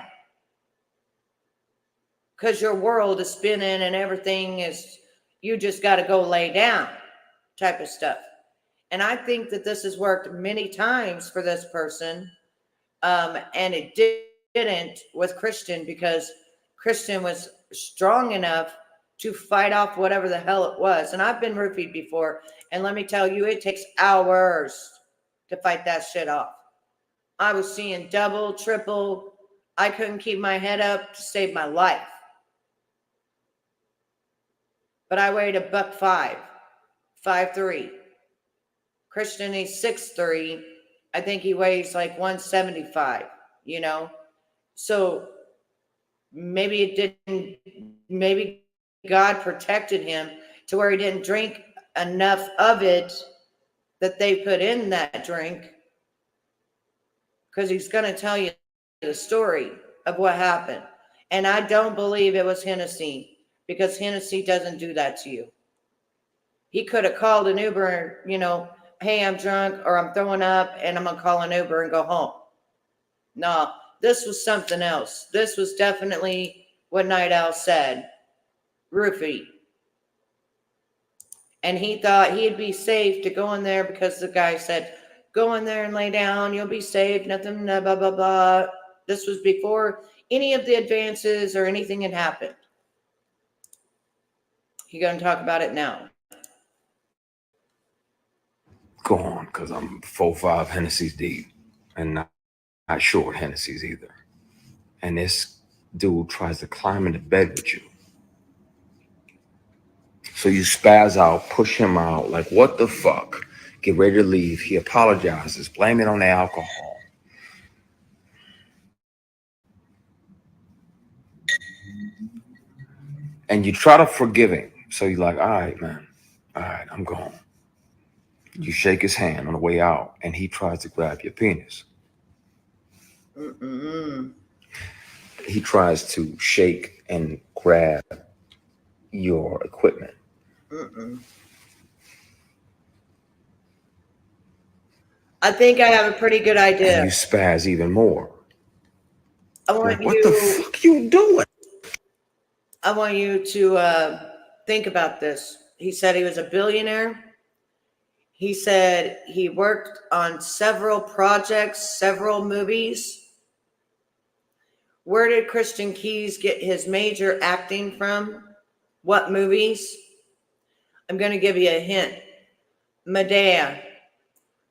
S1: Because your world is spinning and everything is, you just got to go lay down type of stuff. And I think that this has worked many times for this person. And it didn't with Christian, because Christian was strong enough to fight off whatever the hell it was. And I've been roofied before. And let me tell you, it takes hours to fight that shit off. I was seeing double, triple. I couldn't keep my head up to save my life. But I weighed $105, 5'3". Christian, he's 6'3". I think he weighs like 175, So maybe God protected him to where he didn't drink enough of it that they put in that drink, because he's going to tell you the story of what happened. And I don't believe it was Hennessy, because Hennessy doesn't do that to you. He could have called an Uber, hey, I'm drunk or I'm throwing up and I'm going to call an Uber and go home. No, this was something else. This was definitely what Night Owl said. Roofie. And he thought he'd be safe to go in there because the guy said, go in there and lay down. You'll be safe. Nothing, blah, blah, blah. This was before any of the advances or anything had happened. He going to talk about it now.
S2: Go on, because I'm 4-5 Hennessy's deep and not short Hennessy's either. And this dude tries to climb into bed with you. So you spaz out, push him out, like, what the fuck? Get ready to leave. He apologizes, blame it on the alcohol. And you try to forgive him. So you're like, all right, man. All right, I'm gone. You shake his hand on the way out, and he tries to grab your penis. He tries to shake and grab your equipment.
S1: I think I have a pretty good idea.
S2: And you spaz even more.
S1: What
S2: the fuck you doing?
S1: I want you to think about this. He said he was a billionaire. He said he worked on several projects, several movies. Where did Christian Keys get his major acting from? What movies? I'm going to give you a hint. Medea.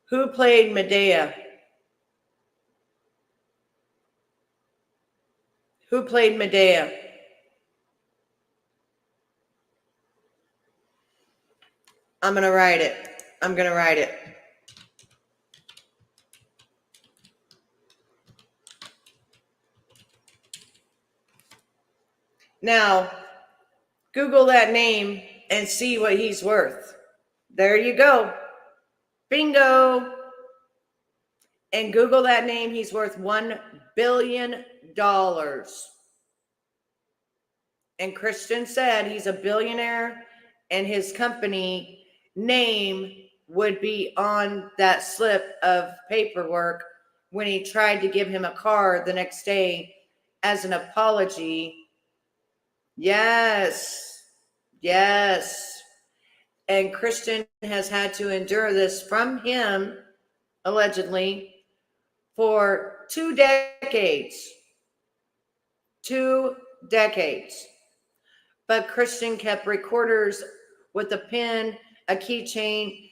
S1: Who played Medea? Who played Medea? I'm going to write it. Now, Google that name and see what he's worth. There you go. Bingo. And Google that name. He's worth $1 billion. And Christian said he's a billionaire and his company name would be on that slip of paperwork when he tried to give him a car the next day as an apology. Yes. Yes. And Christian has had to endure this from him, allegedly, for 2 decades. 2 decades. But Christian kept recorders with a pen, a keychain.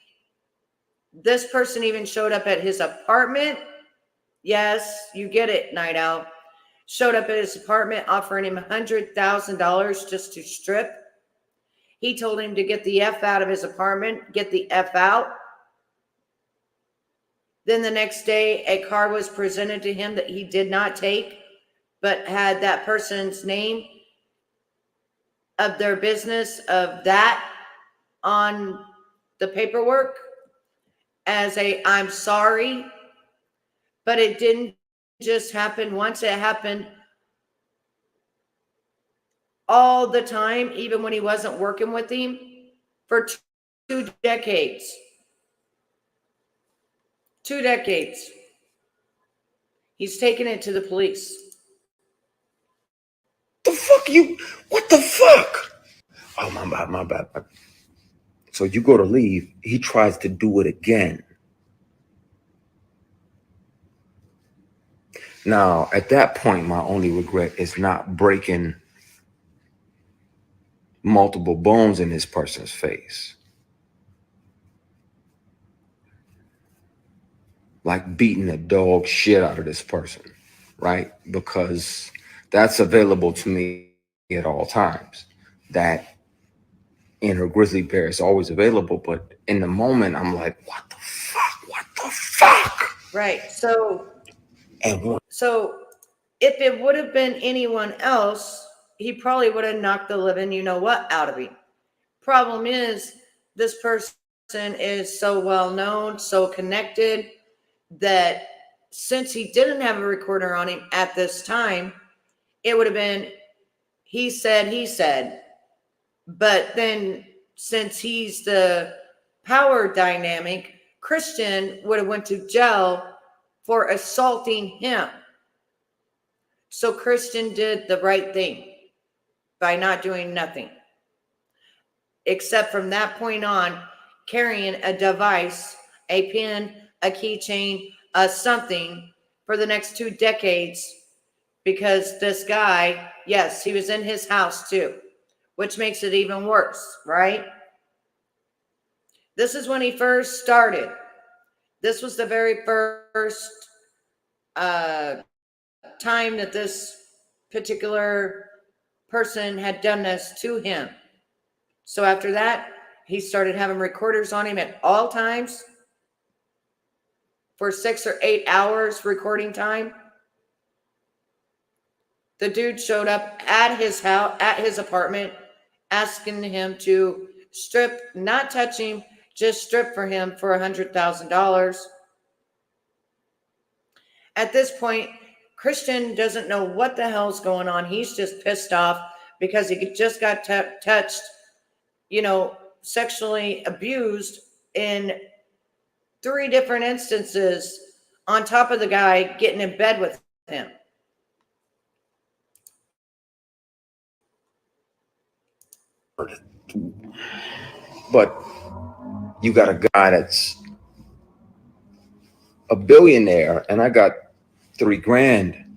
S1: This person even showed up at his apartment. Yes, you get it, Night Owl. Showed up at his apartment offering him $100,000 just to strip. He told him to get the F out of his apartment, get the F out. Then the next day, a car was presented to him that he did not take, but had that person's name of their business of that on the paperwork as a I'm sorry. But it didn't just happen once, it happened all the time, even when he wasn't working with him for 2 decades. 2 decades. He's taken it to the police.
S2: The fuck you? What the fuck? Oh, my bad, my bad. So you go to leave, he tries to do it again. Now, at that point, my only regret is not breaking multiple bones in this person's face. Like beating the dog shit out of this person, right? Because that's available to me at all times. That inner grizzly bear is always available, but in the moment, I'm like, what the fuck? What the fuck?
S1: Right. So
S2: And
S1: if it would have been anyone else, he probably would have knocked the living you know what out of him. Problem is, this person is so well known, so connected, that since he didn't have a recorder on him at this time, it would have been he said. But then since he's the power dynamic, Christian would have went to jail for assaulting him. So Christian did the right thing by not doing nothing, except from that point on, carrying a device, a pen, a keychain, a something for the next 2 decades, because this guy, yes, he was in his house too, which makes it even worse, right? This is when he first started. This was the very first time that this particular person had done this to him. So after that, he started having recorders on him at all times for 6 or 8 hours recording time. The dude showed up at his house, at his apartment, asking him to strip, not touch him, just strip for him for $100,000. At this point, Christian doesn't know what the hell's going on. He's just pissed off because he just got touched, sexually abused in 3 different instances, on top of the guy getting in bed with him.
S2: but you got a guy that's a billionaire, and I got $3,000 in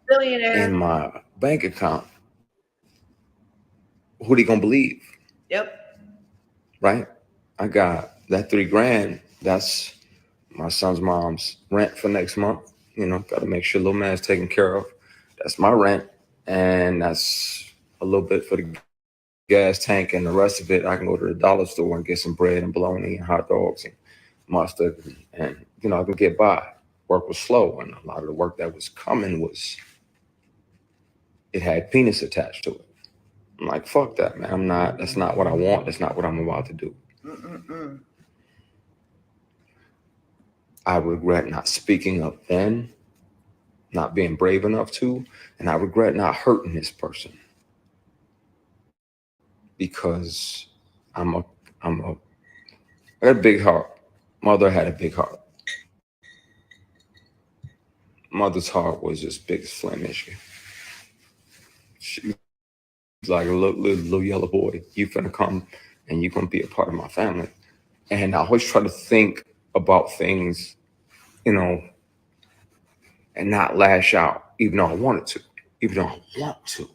S1: Billionaire.
S2: my bank account. Who they gonna believe?
S1: Yep.
S2: Right? I got that $3,000. That's my son's mom's rent for next month. Got to make sure little man's taken care of. That's my rent, and that's a little bit for the gas tank, and the rest of it I can go to the dollar store and get some bread and bologna and hot dogs and mustard, and I can get by. Work was slow, and a lot of the work that was coming it had penis attached to it. I'm like, fuck that, man. That's not what I want. That's not what I'm about to do.
S1: Mm-mm-mm.
S2: I regret not speaking up then, not being brave enough to, and I regret not hurting this person. because I'm a I'm a I got a big heart. Mother had a big heart. Mother's heart was just big as Flemish. She was like a little yellow boy. You finna come and you gonna be a part of my family. And I always try to think about things, you know, and not lash out, even though I wanted to. Even though I want to.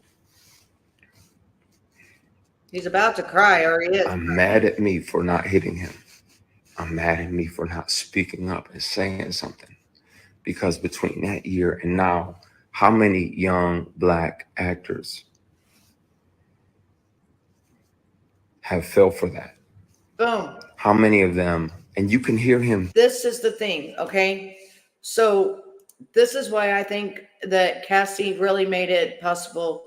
S1: He's about to cry, or he is.
S2: I'm mad at me for not hitting him. I'm mad at me for not speaking up and saying something. Because between that year and now, how many young Black actors have fell for that?
S1: Boom.
S2: How many of them? And you can hear him.
S1: This is the thing, okay? So this is why I think that Cassie really made it possible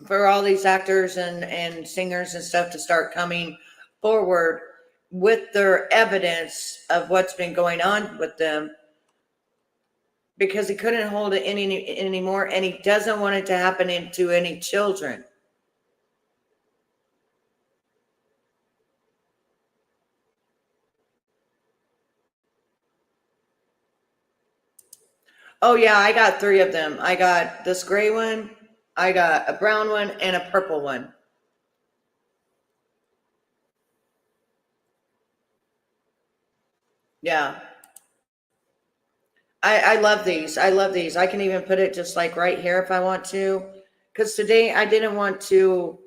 S1: for all these actors and singers and stuff to start coming forward with their evidence of what's been going on with them, because he couldn't hold it anymore, and he doesn't want it to happen to any children. Oh yeah, I got 3 of them. I got this gray one, I got a brown one, and a purple one. Yeah. I love these. I love these. I can even put it just like right here if I want to. Because today I didn't want to,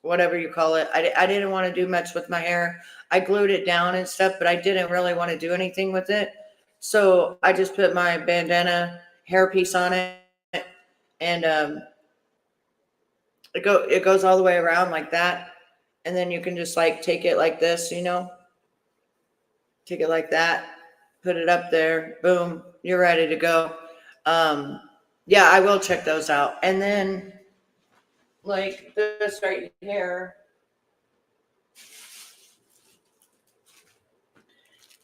S1: whatever you call it. I didn't want to do much with my hair. I glued it down and stuff, but I didn't really want to do anything with it. So I just put my bandana hairpiece on it, and it goes all the way around like that. And then you can just like take it like this, take it like that, put it up there, boom, you're ready to go. Yeah, I will check those out. And then like this right here,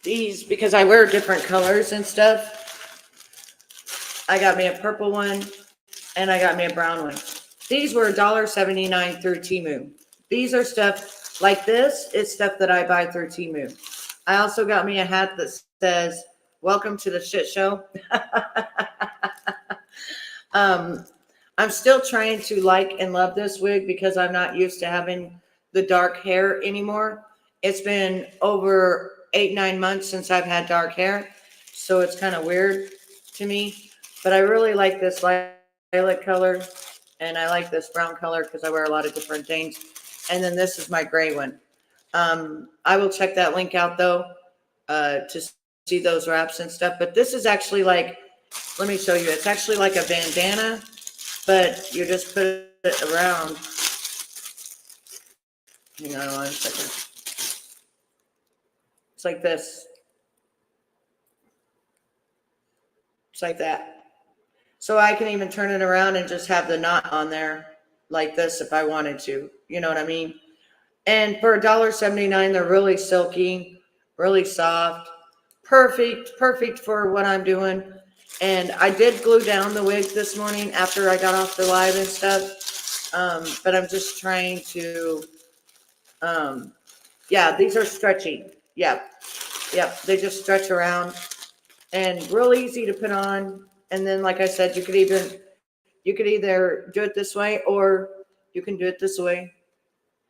S1: these, because I wear different colors and stuff, I got me a purple one and I got me a brown one. These were $1.79 through Temu. These are stuff like this. It's stuff that I buy through Temu. I also got me a hat that says, "Welcome to the shit show." I'm still trying to like and love this wig because I'm not used to having the dark hair anymore. It's been over 8-9 months since I've had dark hair, so it's kind of weird to me. But I really like this lilac color, and I like this brown color because I wear a lot of different things. And then this is my gray one. I will check that link out though, to see those wraps and stuff. But this is actually like, let me show you. It's actually like a bandana, but you just put it around. Hang on 1 second. It's like this. It's like that. So I can even turn it around and just have the knot on there like this if I wanted to. You know what I mean? And for $1.79, they're really silky, really soft, perfect for what I'm doing. And I did glue down the wig this morning after I got off the live and stuff. But I'm just trying to, yeah, these are stretchy. Yep. They just stretch around and real easy to put on. And then, like I said, you could either do it this way or you can do it this way.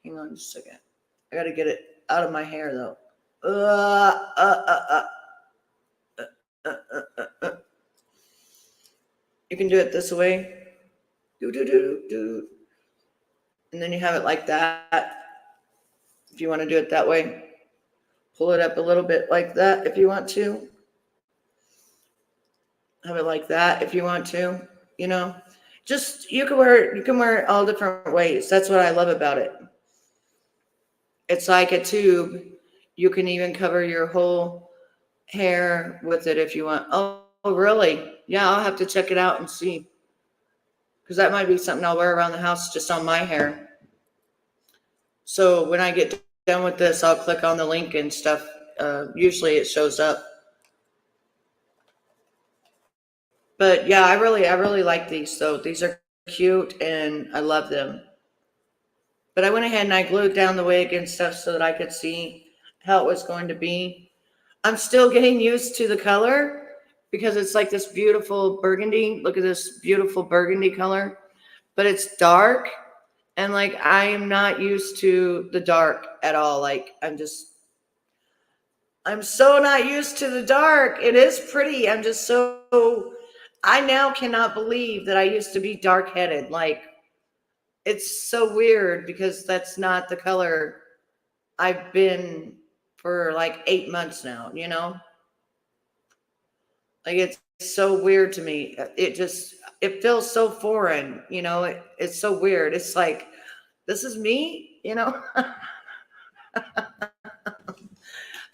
S1: Hang on just a second. I got to get it out of my hair though. You can do it this way. Do. And then you have it like that. If you want to do it that way, pull it up a little bit like that if you want to. Have it like that if you want to, Just you can wear it all different ways. That's what I love about it. It's like a tube. You can even cover your whole hair with it if you want. Oh, really? Yeah, I'll have to check it out and see. Because that might be something I'll wear around the house just on my hair. So when I get done with this, I'll click on the link and stuff. Usually it shows up. But yeah, I really like these. So these are cute and I love them. But I went ahead and I glued down the wig and stuff so that I could see how it was going to be. I'm still getting used to the color because it's like this beautiful burgundy. Look at this beautiful burgundy color, but it's dark. And like, I am not used to the dark at all. Like, I'm so not used to the dark. It is pretty. I now cannot believe that I used to be dark headed. Like, it's so weird because that's not the color I've been for like 8 months now, you know? Like, it's so weird to me. It feels so foreign, you know? It's so weird. It's like, this is me, you know?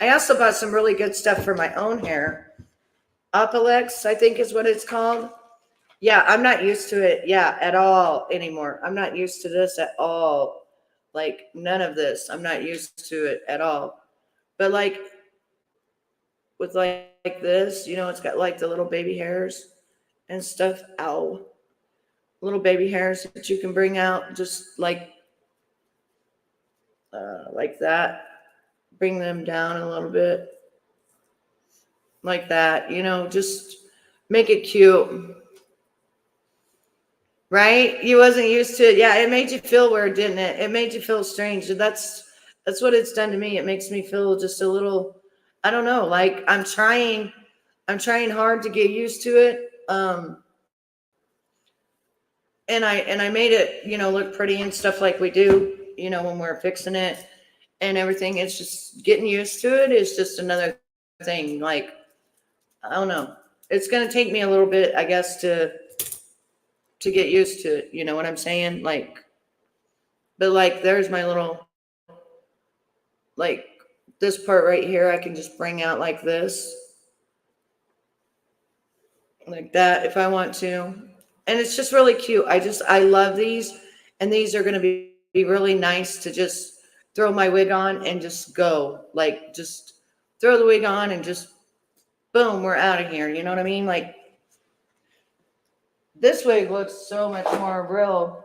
S1: I also bought some really good stuff for my own hair. Opalex, I think is what it's called. Yeah, I'm not used to it, yeah, at all anymore. I'm not used to this at all. Like, none of this. I'm not used to it at all. But like, with like this, you know, it's got like the little baby hairs and stuff. Ow. Little baby hairs that you can bring out just like that. Bring them down a little bit. Like that, you know, just make it cute. Right? You wasn't used to it. Yeah, it made you feel weird, didn't it? It made you feel strange. That's what it's done to me. It makes me feel just a little, I don't know, like I'm trying hard to get used to it. And I made it, you know, look pretty and stuff like we do, you know, when we're fixing it and everything. It's just getting used to it is just another thing. Like, I don't know. It's gonna take me a little bit, I guess, to get used to it. You know what I'm saying? Like, but like, there's my little, like, this part right here, I can just bring out like this, like that if I want to. And it's just really cute. I love these. And these are going to be really nice to just throw my wig on and just go. Like, just throw the wig on and just boom, we're out of here. You know what I mean? Like, this wig looks so much more real.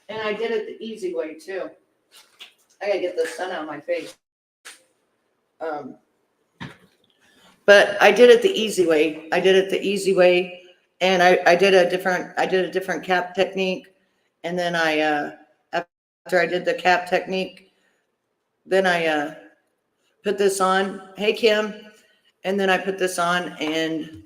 S1: And I did it the easy way too. I gotta get the sun out of my face. Um, but I did it the easy way. I did it the easy way, and I did a different cap technique, and then after I did the cap technique, then I put this on. Hey Kim, and then I put this on and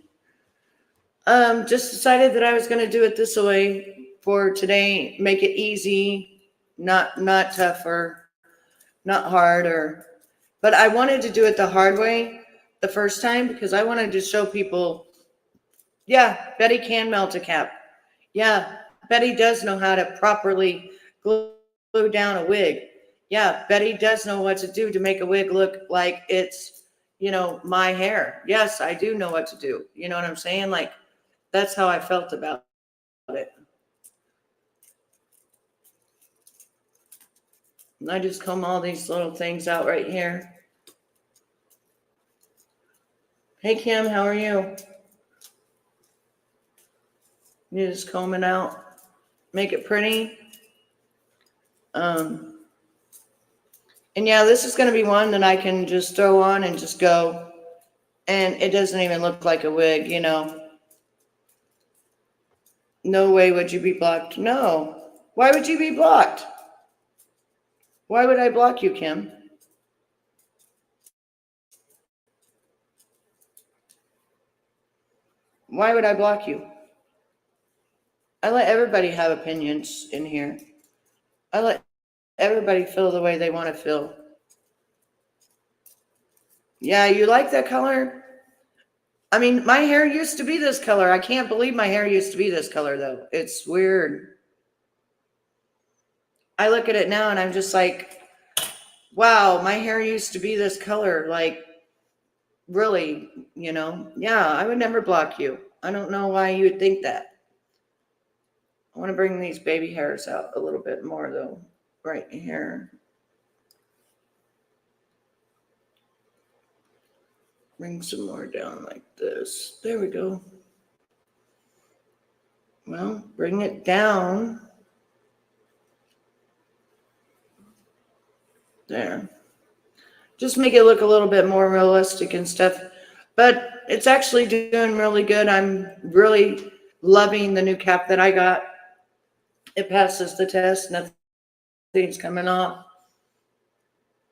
S1: just decided that I was going to do it this way for today. Make it easy, not tough or not hard or. But I wanted to do it the hard way the first time because I wanted to show people, yeah, Betty can melt a cap. Yeah, Betty does know how to properly glue down a wig. Yeah, Betty does know what to do to make a wig look like it's, you know, my hair. Yes, I do know what to do. You know what I'm saying? Like, that's how I felt about it. And I just comb all these little things out right here. Hey, Kim, how are you? You just comb it out, make it pretty. Um, and yeah, this is going to be one that I can just throw on and just go. And it doesn't even look like a wig, you know. No way would you be blocked. No. Why would you be blocked? Why would I block you, Kim? Why would I block you? I let everybody have opinions in here. I let everybody feel the way they want to feel. Yeah, you like that color? I mean, my hair used to be this color. I can't believe my hair used to be this color, though. It's weird. I look at it now and I'm just like, wow, my hair used to be this color. Like, really, you know? Yeah, I would never block you. I don't know why you would think that. I want to bring these baby hairs out a little bit more, though, right here. Bring some more down like this. There we go. Well, bring it down. There. Just make it look a little bit more realistic and stuff. But it's actually doing really good. I'm really loving the new cap that I got. It passes the test. Nothing's coming off.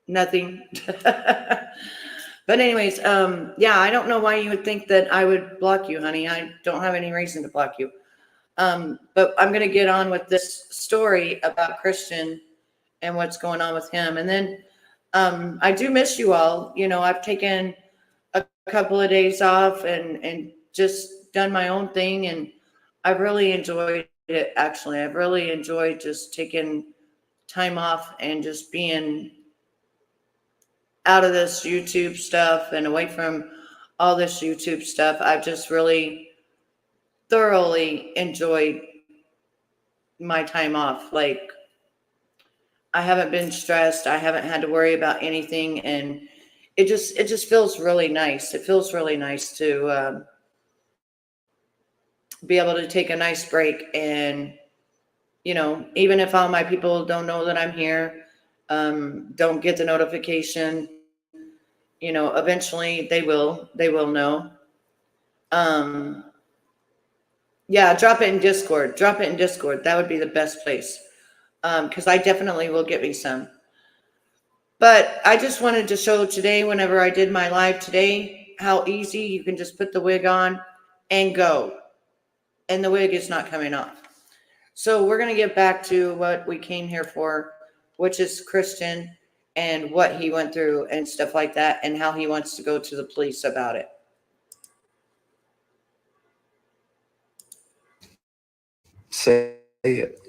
S1: Nothing. But anyways, yeah, I don't know why you would think that I would block you, honey. I don't have any reason to block you. But I'm gonna get on with this story about Christian and what's going on with him. And then I do miss you all. I've taken a couple of days off and just done my own thing, and I've really enjoyed it. Actually, I've really enjoyed just taking time off and just being out of this YouTube stuff and away from all this YouTube stuff. I've just really thoroughly enjoyed my time off. Like, I haven't been stressed. I haven't had to worry about anything, and it just feels really nice. It feels really nice to be able to take a nice break. And even if all my people don't know that I'm here, don't get the notification, eventually they will know. um yeah, drop it in Discord. That would be the best place, because I definitely will get me some. But I just wanted to show today, whenever I did my live today, how easy you can just put the wig on and go, and the wig is not coming off. So we're going to get back to what we came here for, which is Christian and what he went through and stuff like that, and how he wants to go to the police about it.
S2: Say it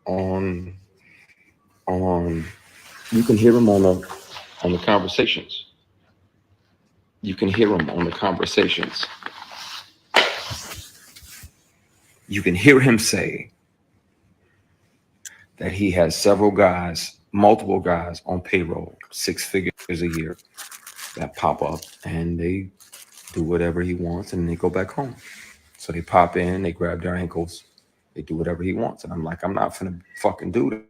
S2: on you can hear him on the conversations. You can hear him on the conversations. You can hear him say that he has multiple guys on payroll, 6 figures a year, that pop up and they do whatever he wants and they go back home. So they pop in, they grab their ankles, they do whatever he wants. And I'm like, I'm not finna fucking do that.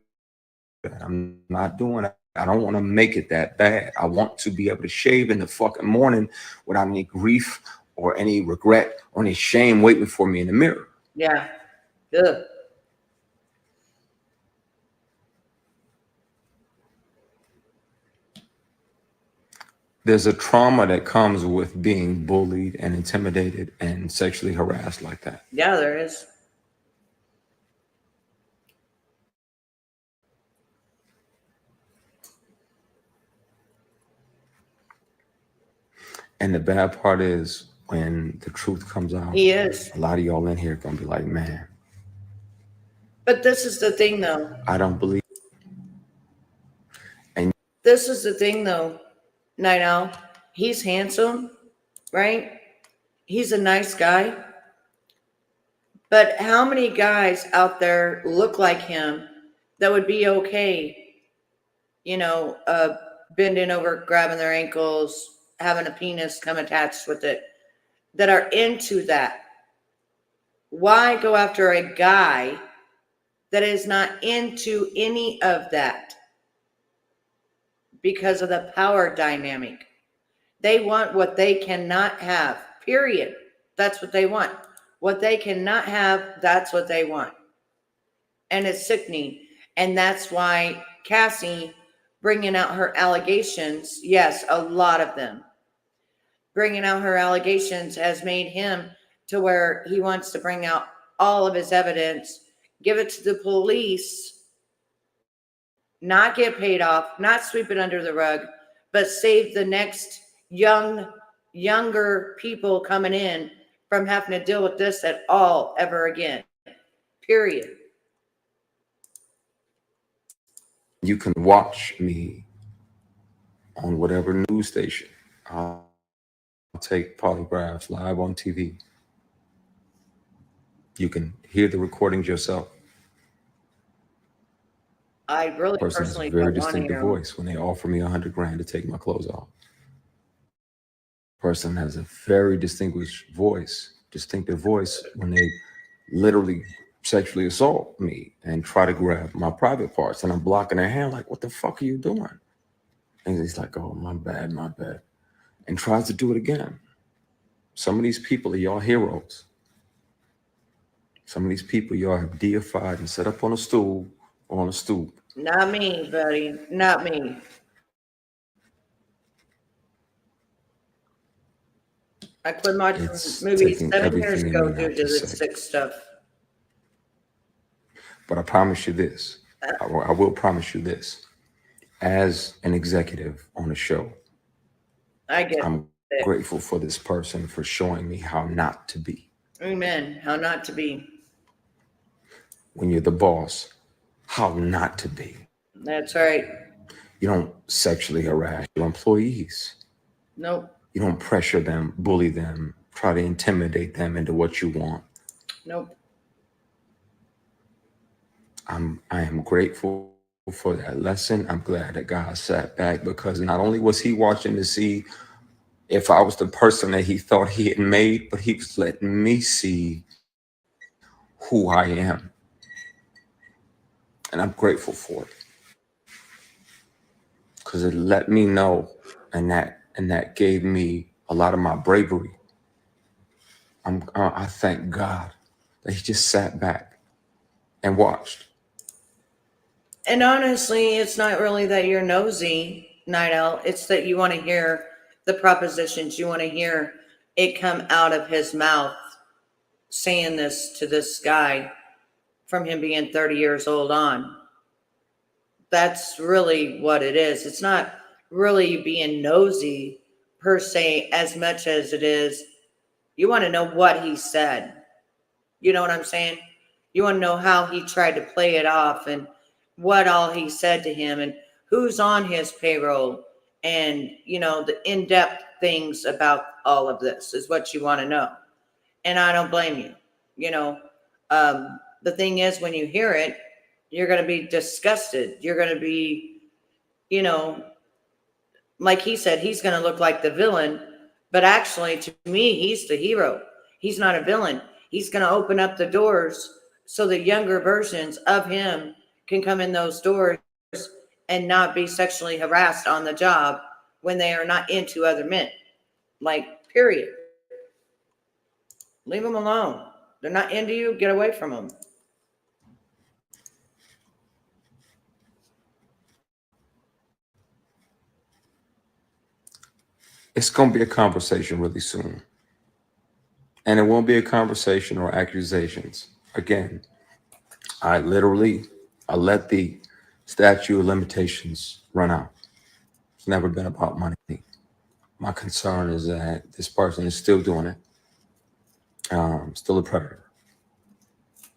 S2: I'm not doing it. I don't want to make it that bad. I want to be able to shave in the fucking morning without any grief or any regret or any shame waiting for me in the mirror.
S1: Yeah. Ugh.
S2: There's a trauma that comes with being bullied and intimidated and sexually harassed like that.
S1: Yeah, there is.
S2: And the bad part is when the truth comes out,
S1: He is.
S2: a lot of y'all in here gonna be like, man.
S1: But this is the thing, though.
S2: I don't believe. And
S1: This is the thing, though, Night Owl. He's handsome, right? He's a nice guy. But how many guys out there look like him that would be okay, bending over, grabbing their ankles, having a penis come attached with it, that are into that? Why go after a guy that is not into any of that? Because of the power dynamic. They want what they cannot have, period. That's what they want. What they cannot have, that's what they want. And it's sickening. And that's why Cassie bringing out her allegations, yes, a lot of them, bringing out her allegations has made him to where he wants to bring out all of his evidence, give it to the police, not get paid off, not sweep it under the rug, but save the next younger people coming in from having to deal with this at all ever again. Period.
S2: you can watch me on whatever news station. I'll take polygraphs live on TV. You can hear the recordings yourself.
S1: I really
S2: Person has a
S1: personally
S2: very
S1: don't want to
S2: distinctive
S1: hear 'em.
S2: voice when they offer me $100,000 to take my clothes off. Person has a very distinctive voice when they literally sexually assault me and try to grab my private parts, and I'm blocking their hand like, what the fuck are you doing? And he's like, oh, my bad, my bad, and tries to do it again. Some of these people are y'all heroes. Some of these people y'all have deified and set up on a stool or on a stoop.
S1: Not me, buddy. Not me. I quit watching
S2: It's
S1: movies
S2: taking
S1: 7 years
S2: everything in me
S1: ago due
S2: not
S1: to
S2: to
S1: the
S2: say.
S1: sick stuff.
S2: But I promise you this. I will promise you this. As an executive on a show,
S1: I get
S2: I'm
S1: it.
S2: grateful for this person for showing me how not to be.
S1: Amen. How not to be.
S2: When you're the boss, how not to be.
S1: That's right.
S2: You don't sexually harass your employees.
S1: Nope.
S2: You don't pressure them, bully them, try to intimidate them into what you want.
S1: Nope.
S2: I am grateful for that lesson. I'm glad that God sat back, because not only was he watching to see if I was the person that he thought he had made, but he was letting me see who I am. And I'm grateful for it, because it let me know, and that gave me a lot of my bravery. I thank God that he just sat back and watched.
S1: And honestly, it's not really that you're nosy, Night Owl. It's that you want to hear the propositions. You want to hear it come out of his mouth saying this to this guy from him being 30 years old on. That's really what it is. It's not really being nosy per se as much as it is you want to know what he said. You know what I'm saying? You want to know how he tried to play it off and what all he said to him and who's on his payroll and, the in depth things about all of this is what you want to know. And I don't blame you. You know, the thing is, when you hear it, you're going to be disgusted. You're going to be, you know, like he said, he's going to look like the villain. But actually, to me, he's the hero. He's not a villain. He's going to open up the doors so the younger versions of him can come in those doors and not be sexually harassed on the job when they are not into other men. Like, period. Leave them alone. They're not into you. Get away from them.
S2: It's going to be a conversation really soon. And it won't be a conversation or accusations. Again, I let the statute of limitations run out. It's never been about money. My concern is that this person is still doing it, still a predator.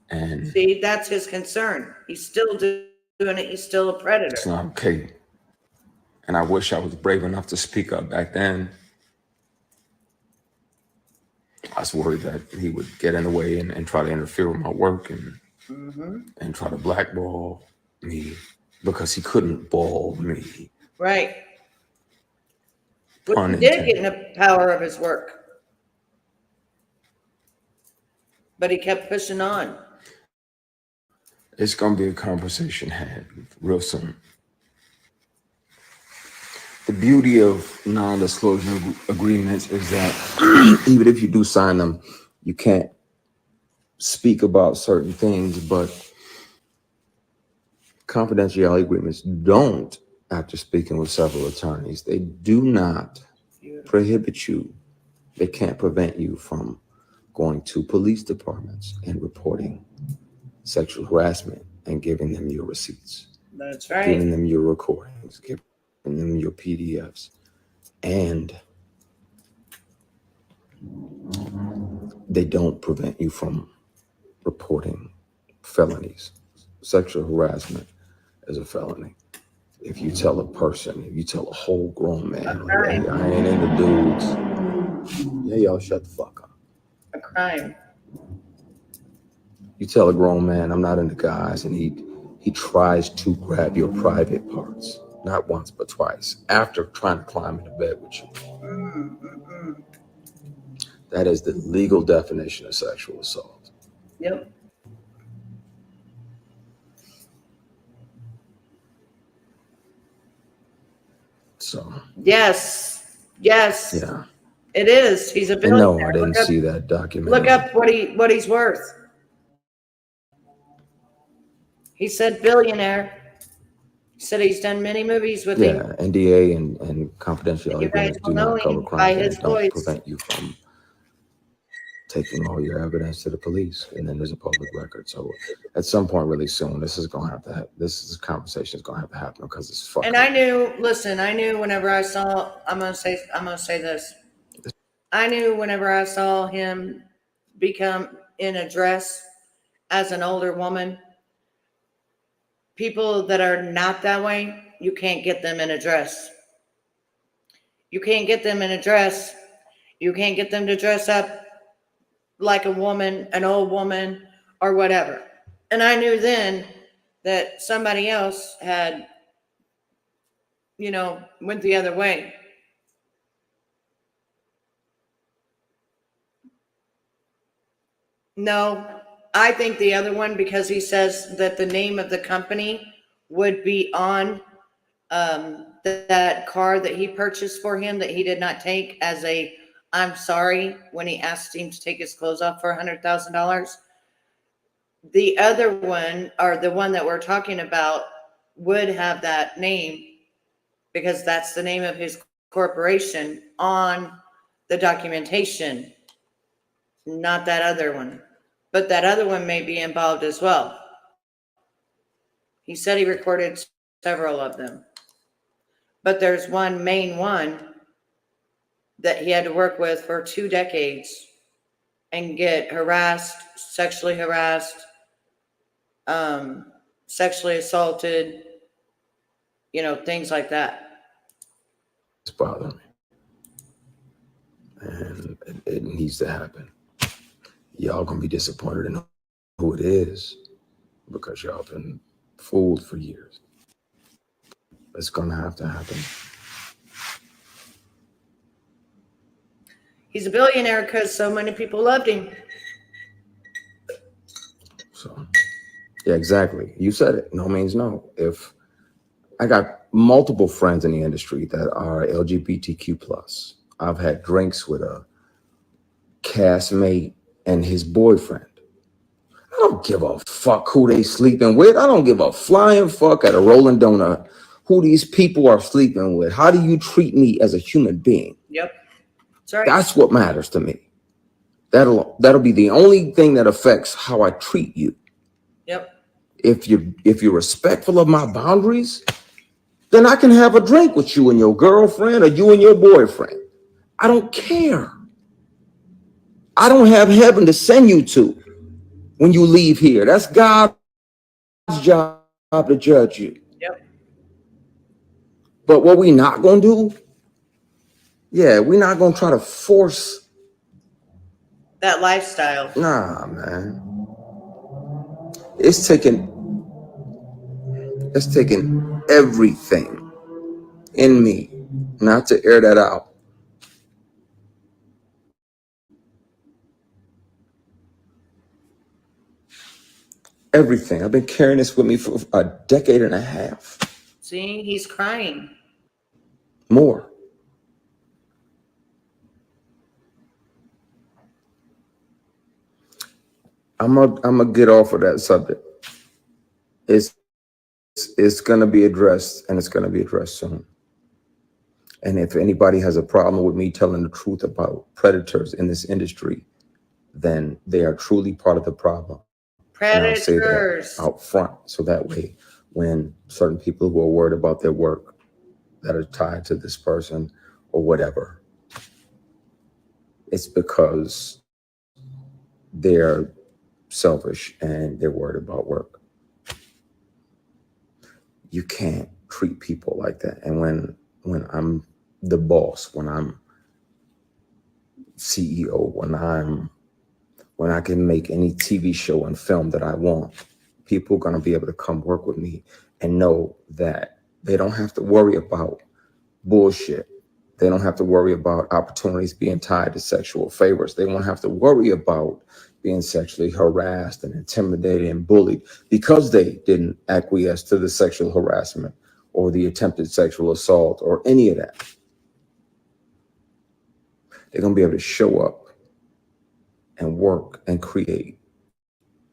S2: And
S1: See, that's his concern. He's still doing it. He's still a predator.
S2: it's not okay. And I wish I was brave enough to speak up back then. I was worried that he would get in the way and try to interfere with my work and try to blackball me because he couldn't ball me,
S1: Right. Which
S2: pun
S1: he did get in
S2: intended.
S1: the power of his work, but he kept pushing on.
S2: It's going to be a conversation had real soon. The beauty of non-disclosure agreements is that even if you do sign them, you can't speak about certain things, but confidentiality agreements don't, after speaking with several attorneys, they do not prohibit you. They can't prevent you from going to police departments and reporting sexual harassment and giving them your receipts,
S1: That's right.
S2: giving them your recordings, giving them your PDFs. And they don't prevent you from reporting felonies. Sexual harassment is a felony. If you tell a person, if you tell a whole grown
S1: A
S2: man, like, hey,
S1: crime.
S2: I ain't into dudes, yeah, y'all shut the fuck up.
S1: A crime.
S2: You tell a grown man, I'm not into guys, and he tries to grab your private parts, not once but twice, after trying to climb into bed with you.
S1: Mm-mm.
S2: That is the legal definition of sexual assault.
S1: Yep.
S2: So
S1: Yes. Yes.
S2: yeah,
S1: It is. He's a
S2: and no,
S1: billionaire.
S2: I didn't see that
S1: Look
S2: documentary.
S1: up what he's worth. He said billionaire. He said he's done many movies with him.
S2: Yeah, NDA and
S1: And
S2: confidentiality
S1: you guys
S2: agreements
S1: will
S2: do
S1: know
S2: not cover
S1: him by
S2: crimes
S1: his
S2: that don't
S1: voice.
S2: prevent you from taking all your evidence to the police, and then there's a public record. So at some point, really soon, this is gonna have to this conversation is gonna have to happen because it's
S1: And
S2: fucking
S1: I
S2: with me.
S1: knew, listen, I knew whenever I saw, I'm gonna say this. I knew whenever I saw him become in a dress as an older woman, people that are not that way, you can't get them in a dress. You can't get them in a dress. You can't get them to dress up like a woman, an old woman, or whatever. And I knew then that somebody else had, went the other way. No, I think the other one, because he says that the name of the company would be on that car that he purchased for him that he did not take as a I'm sorry when he asked him to take his clothes off for $100,000. The other one, or the one that we're talking about, would have that name because that's the name of his corporation on the documentation, not that other one. But that other one may be involved as well. He said he recorded several of them. But there's one main one that he had to work with for 2 decades and get harassed, um, sexually assaulted, things like that.
S2: It's bothering me, and it needs to happen. Y'all gonna be disappointed in who it is because y'all been fooled for years. It's gonna have to happen.
S1: He's a billionaire because so many people loved him.
S2: So yeah, exactly. You said it. No means no. If I got multiple friends in the industry that are LGBTQ plus. I've had drinks with a castmate and his boyfriend. I don't give a fuck who they sleeping with. I don't give a flying fuck at a Rolling Donut who these people are sleeping with. How do you treat me as a human being?
S1: Yep. That's right.
S2: That's what matters to me. That'll be the only thing that affects how I treat you.
S1: Yep.
S2: If you're respectful of my boundaries, then I can have a drink with you and your girlfriend or you and your boyfriend. I don't care. I don't have heaven to send you to when you leave here. That's God's job to judge you.
S1: Yep.
S2: But what we not gonna do, yeah, we're not gonna try to force.
S1: That lifestyle.
S2: Nah, man. It's taking everything in me not to air that out. Everything. I've been carrying this with me for a decade and a half.
S1: See, he's crying.
S2: More. I'm gonna get off of that subject. It's gonna be addressed, and it's gonna be addressed soon. And if anybody has a problem with me telling the truth about predators in this industry, then they are truly part of the problem. And I'll say that
S1: Predators.
S2: out front, so that way, when certain people who are worried about their work that are tied to this person or whatever, it's because they're selfish and they're worried about work. You can't treat people like that. And when I'm the boss, when I'm CEO, when I can make any TV show and film that I want, people are going to be able to come work with me and know that they don't have to worry about bullshit. They don't have to worry about opportunities being tied to sexual favors. They won't have to worry about being sexually harassed and intimidated and bullied because they didn't acquiesce to the sexual harassment or the attempted sexual assault or any of that. They're going to be able to show up and work and create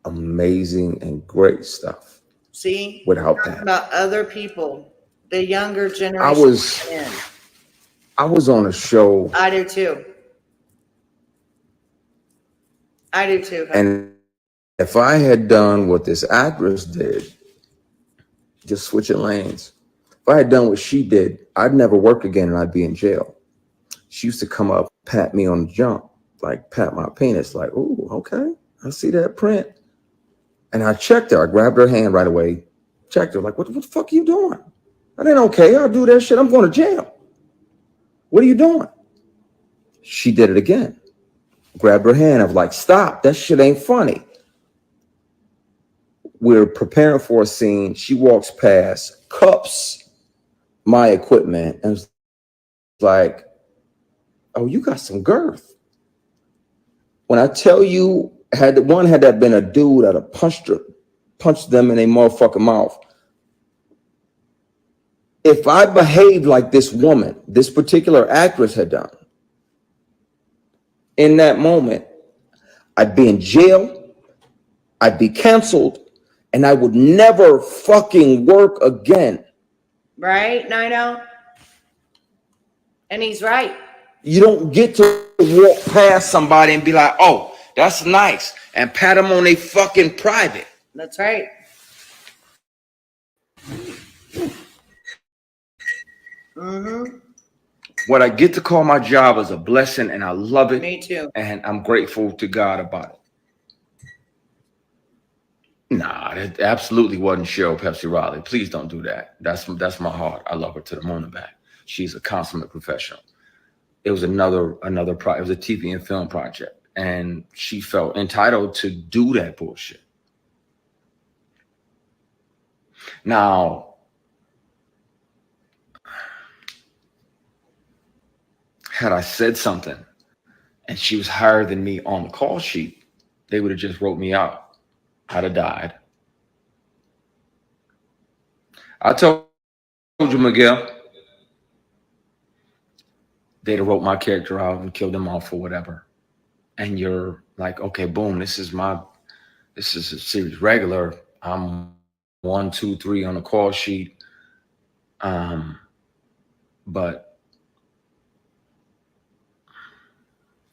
S2: amazing and great stuff.
S1: See,
S2: without that.
S1: About other people, the younger generation.
S2: I was on a show.
S1: I do too.
S2: And if I had done what this actress did, just switching lanes, if I had done what she did, I'd never work again and I'd be in jail. She used to come up, pat me on the jump, like pat my penis, like, "Ooh, okay, I see that print." And I checked her. I grabbed her hand right away, checked her, like, what the fuck are you doing? I didn't okay. I'll do that shit. I'm going to jail. What are you doing? She did it again. Grabbed her hand. I was like, "Stop. That shit ain't funny." We're preparing for a scene. She walks past, cups my equipment, and was like, "Oh, you got some girth." When I tell you, had that been a dude, I'd have punched them in their motherfucking mouth. If I behaved like this woman, this particular actress had done, in that moment, I'd be in jail, I'd be canceled, and I would never fucking work again.
S1: Right, Nino? And he's right.
S2: You don't get to walk past somebody and be like, "Oh, that's nice," and pat them on their fucking private.
S1: That's right. Mm-hmm.
S2: What I get to call my job is a blessing, and I love it.
S1: Me too.
S2: And I'm grateful to God about it. Nah, that absolutely wasn't Cheryl Pepsi Riley. Please don't do that. That's my heart. I love her to the moon and back. She's a consummate professional. It was another it was a TV and film project, and she felt entitled to do that bullshit. Now, had I said something and she was higher than me on the call sheet, they would have just wrote me out. I'd have died. I told you, Miguel, they'd have wrote my character out and killed them off or whatever. And you're like, okay, boom, this is a series regular. I'm 1, 2, 3 on the call sheet. But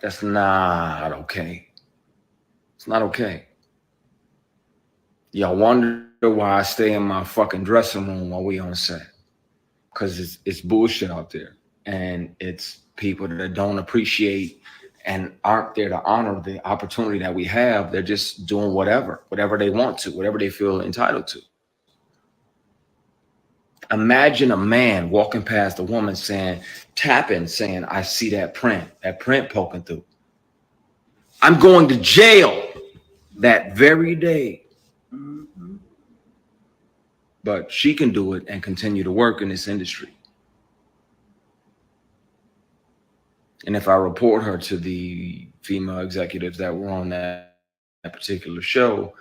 S2: that's not okay. It's not okay. Y'all wonder why I stay in my fucking dressing room while we on set. Because it's bullshit out there. And it's people that don't appreciate and aren't there to honor the opportunity that we have. They're just doing whatever they want to, whatever they feel entitled to. Imagine a man walking past a woman saying, "I see that print poking through." I'm going to jail that very day.
S1: Mm-hmm.
S2: But she can do it and continue to work in this industry. And if I report her to the female executives that were on that particular show,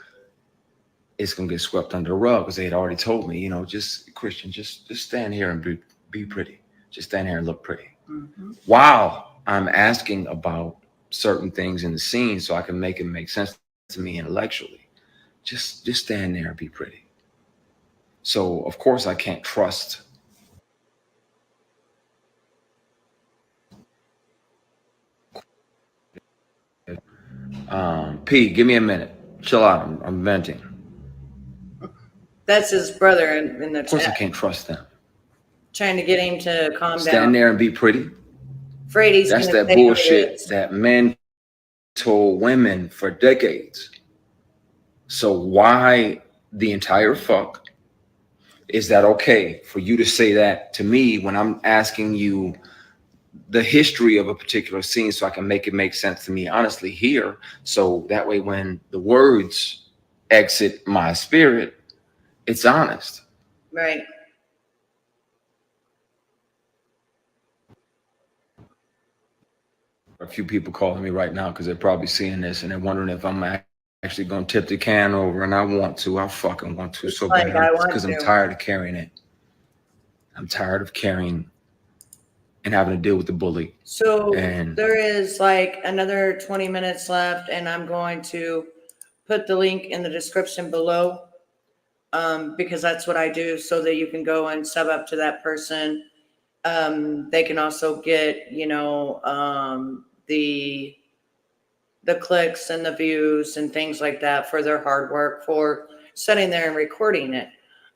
S2: it's gonna get swept under the rug because they had already told me, just Christian, just stand here and be pretty. Just stand here and look pretty.
S1: Mm-hmm.
S2: While I'm asking about certain things in the scene so I can make it make sense to me intellectually. Just stand there and be pretty. So of course I can't trust. P, give me a minute. Chill out. I'm venting.
S1: That's his brother in the chat.
S2: Of course I can't trust them.
S1: Trying to get him to calm down.
S2: Stand there and be pretty.
S1: Afraid
S2: That's that bullshit that men told women for decades. So why the entire fuck is that okay for you to say that to me when I'm asking you the history of a particular scene so I can make it make sense to me honestly here, so that way when the words exit my spirit, it's honest.
S1: Right.
S2: a few people calling me right now because they're probably seeing this and they're wondering if I'm actually going to tip the can over, and I want to. I fucking want to so
S1: Like,
S2: bad
S1: I want
S2: because I'm
S1: to.
S2: tired of carrying it. I'm tired of carrying and having to deal with the bully.
S1: So
S2: And
S1: there is like another 20 minutes left, and I'm going to put the link in the description below, because that's what I do, so that you can go and sub up to that person. They can also get, the clicks and the views and things like that for their hard work for sitting there and recording it.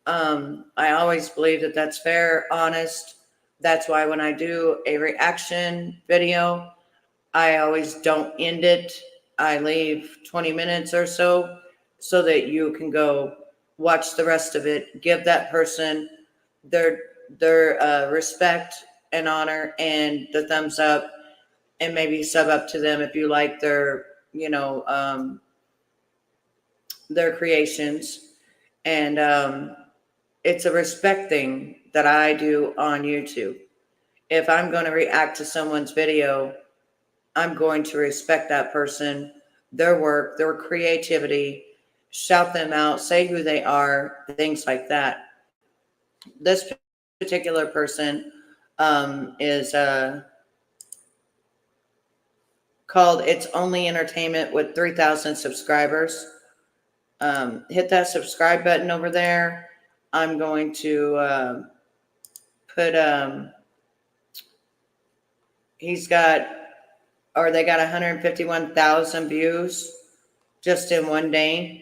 S1: I always believe that that's fair, honest. That's why when I do a reaction video, I always don't end it. I leave 20 minutes or so that you can go watch the rest of it, give that person their respect and honor and the thumbs up, and maybe sub up to them if you like their creations. And it's a respect thing that I do on YouTube. If I'm going to react to someone's video, I'm going to respect that person, their work, their creativity, shout them out, say who they are, things like that. This particular person is called It's Only Entertainment with 3,000 subscribers. Hit that subscribe button over there. I'm going to put, he's got, or they got 151,000 views just in one day.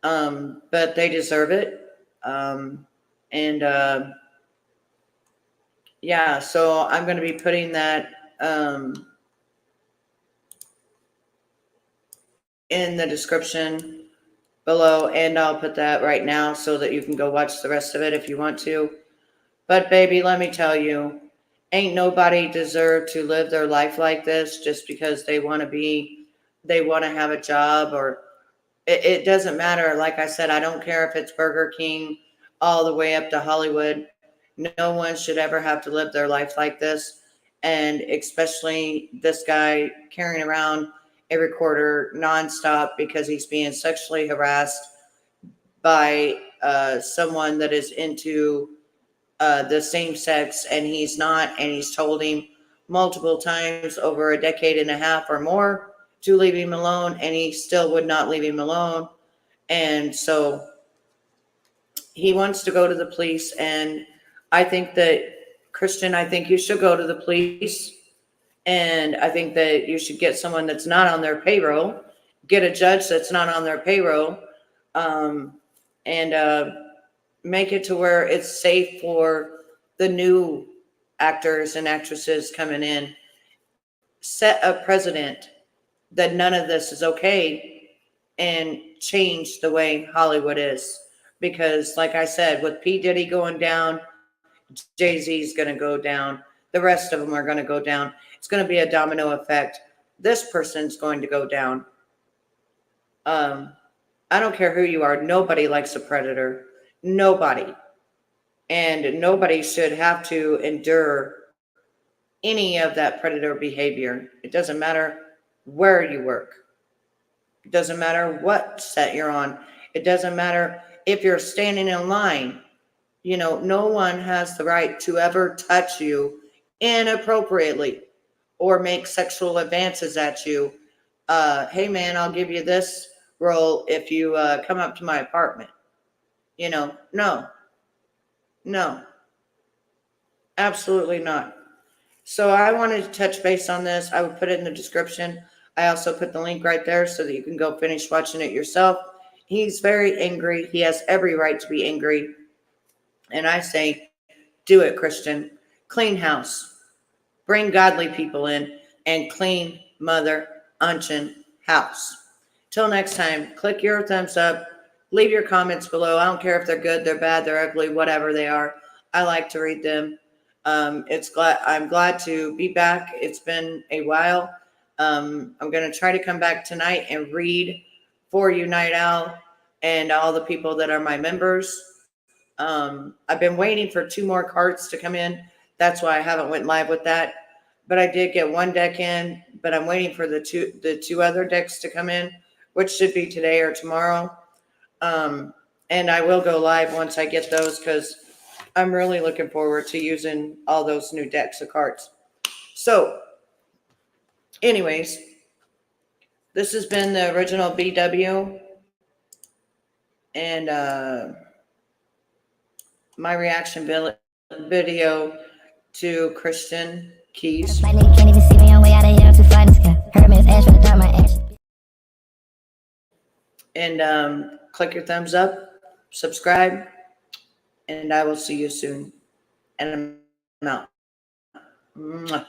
S1: But they deserve it. And yeah, so I'm going to be putting that in the description below, and I'll put that right now so that you can go watch the rest of it if you want to. But baby, let me tell you, ain't nobody deserve to live their life like this just because they want to have a job, or it doesn't matter. Like I said, I don't care if it's Burger King all the way up to Hollywood. No one should ever have to live their life like this. And especially this guy carrying around a recorder nonstop because he's being sexually harassed by someone that is into the same sex, and he's not, and he's told him multiple times over a decade and a half or more to leave him alone, and he still would not leave him alone. And so he wants to go to the police, and I think that, Christian, I think you should go to the police, and I think that you should get someone that's not on their payroll, get a judge that's not on their payroll, and make it to where it's safe for the new actors and actresses coming in. Set a precedent that none of this is okay, and change the way Hollywood is. Because, like I said, with P. Diddy going down, Jay-Z's going to go down. The rest of them are going to go down. It's going to be a domino effect. This person's going to go down. I don't care who you are. Nobody likes a predator. Nobody. And nobody should have to endure any of that predator behavior. It doesn't matter where you work. It doesn't matter what set you're on. It doesn't matter if you're standing in line. No one has the right to ever touch you inappropriately or make sexual advances at you. Hey man, I'll give you this role if you come up to my apartment. No, absolutely not. So I wanted to touch base on this. I would put it in the description. I also put the link right there so that you can go finish watching it yourself. He's very angry. He has every right to be angry. And I say, do it, Christian. Clean house. Bring godly people in and clean mother unchin house. Till next time, click your thumbs up. Leave your comments below. I don't care if they're good, they're bad, they're ugly, whatever they are. I like to read them. I'm glad to be back. It's been a while. I'm going to try to come back tonight and read for you, Night Owl, and all the people that are my members. I've been waiting for 2 more cards to come in. That's why I haven't went live with that. but I did get one deck in, but I'm waiting for the two other decks to come in, which should be today or tomorrow. And I will go live once I get those, because I'm really looking forward to using all those new decks of cards. So, anyways, this has been the original BW, and my reaction video to Christian Keys.
S3: My nigga can't even see me, I'm way out of here, I'm too fly in the sky. Hermes ash for the dark, my ash.
S1: And click your thumbs up, subscribe, and I will see you soon. And I'm out. Mwah.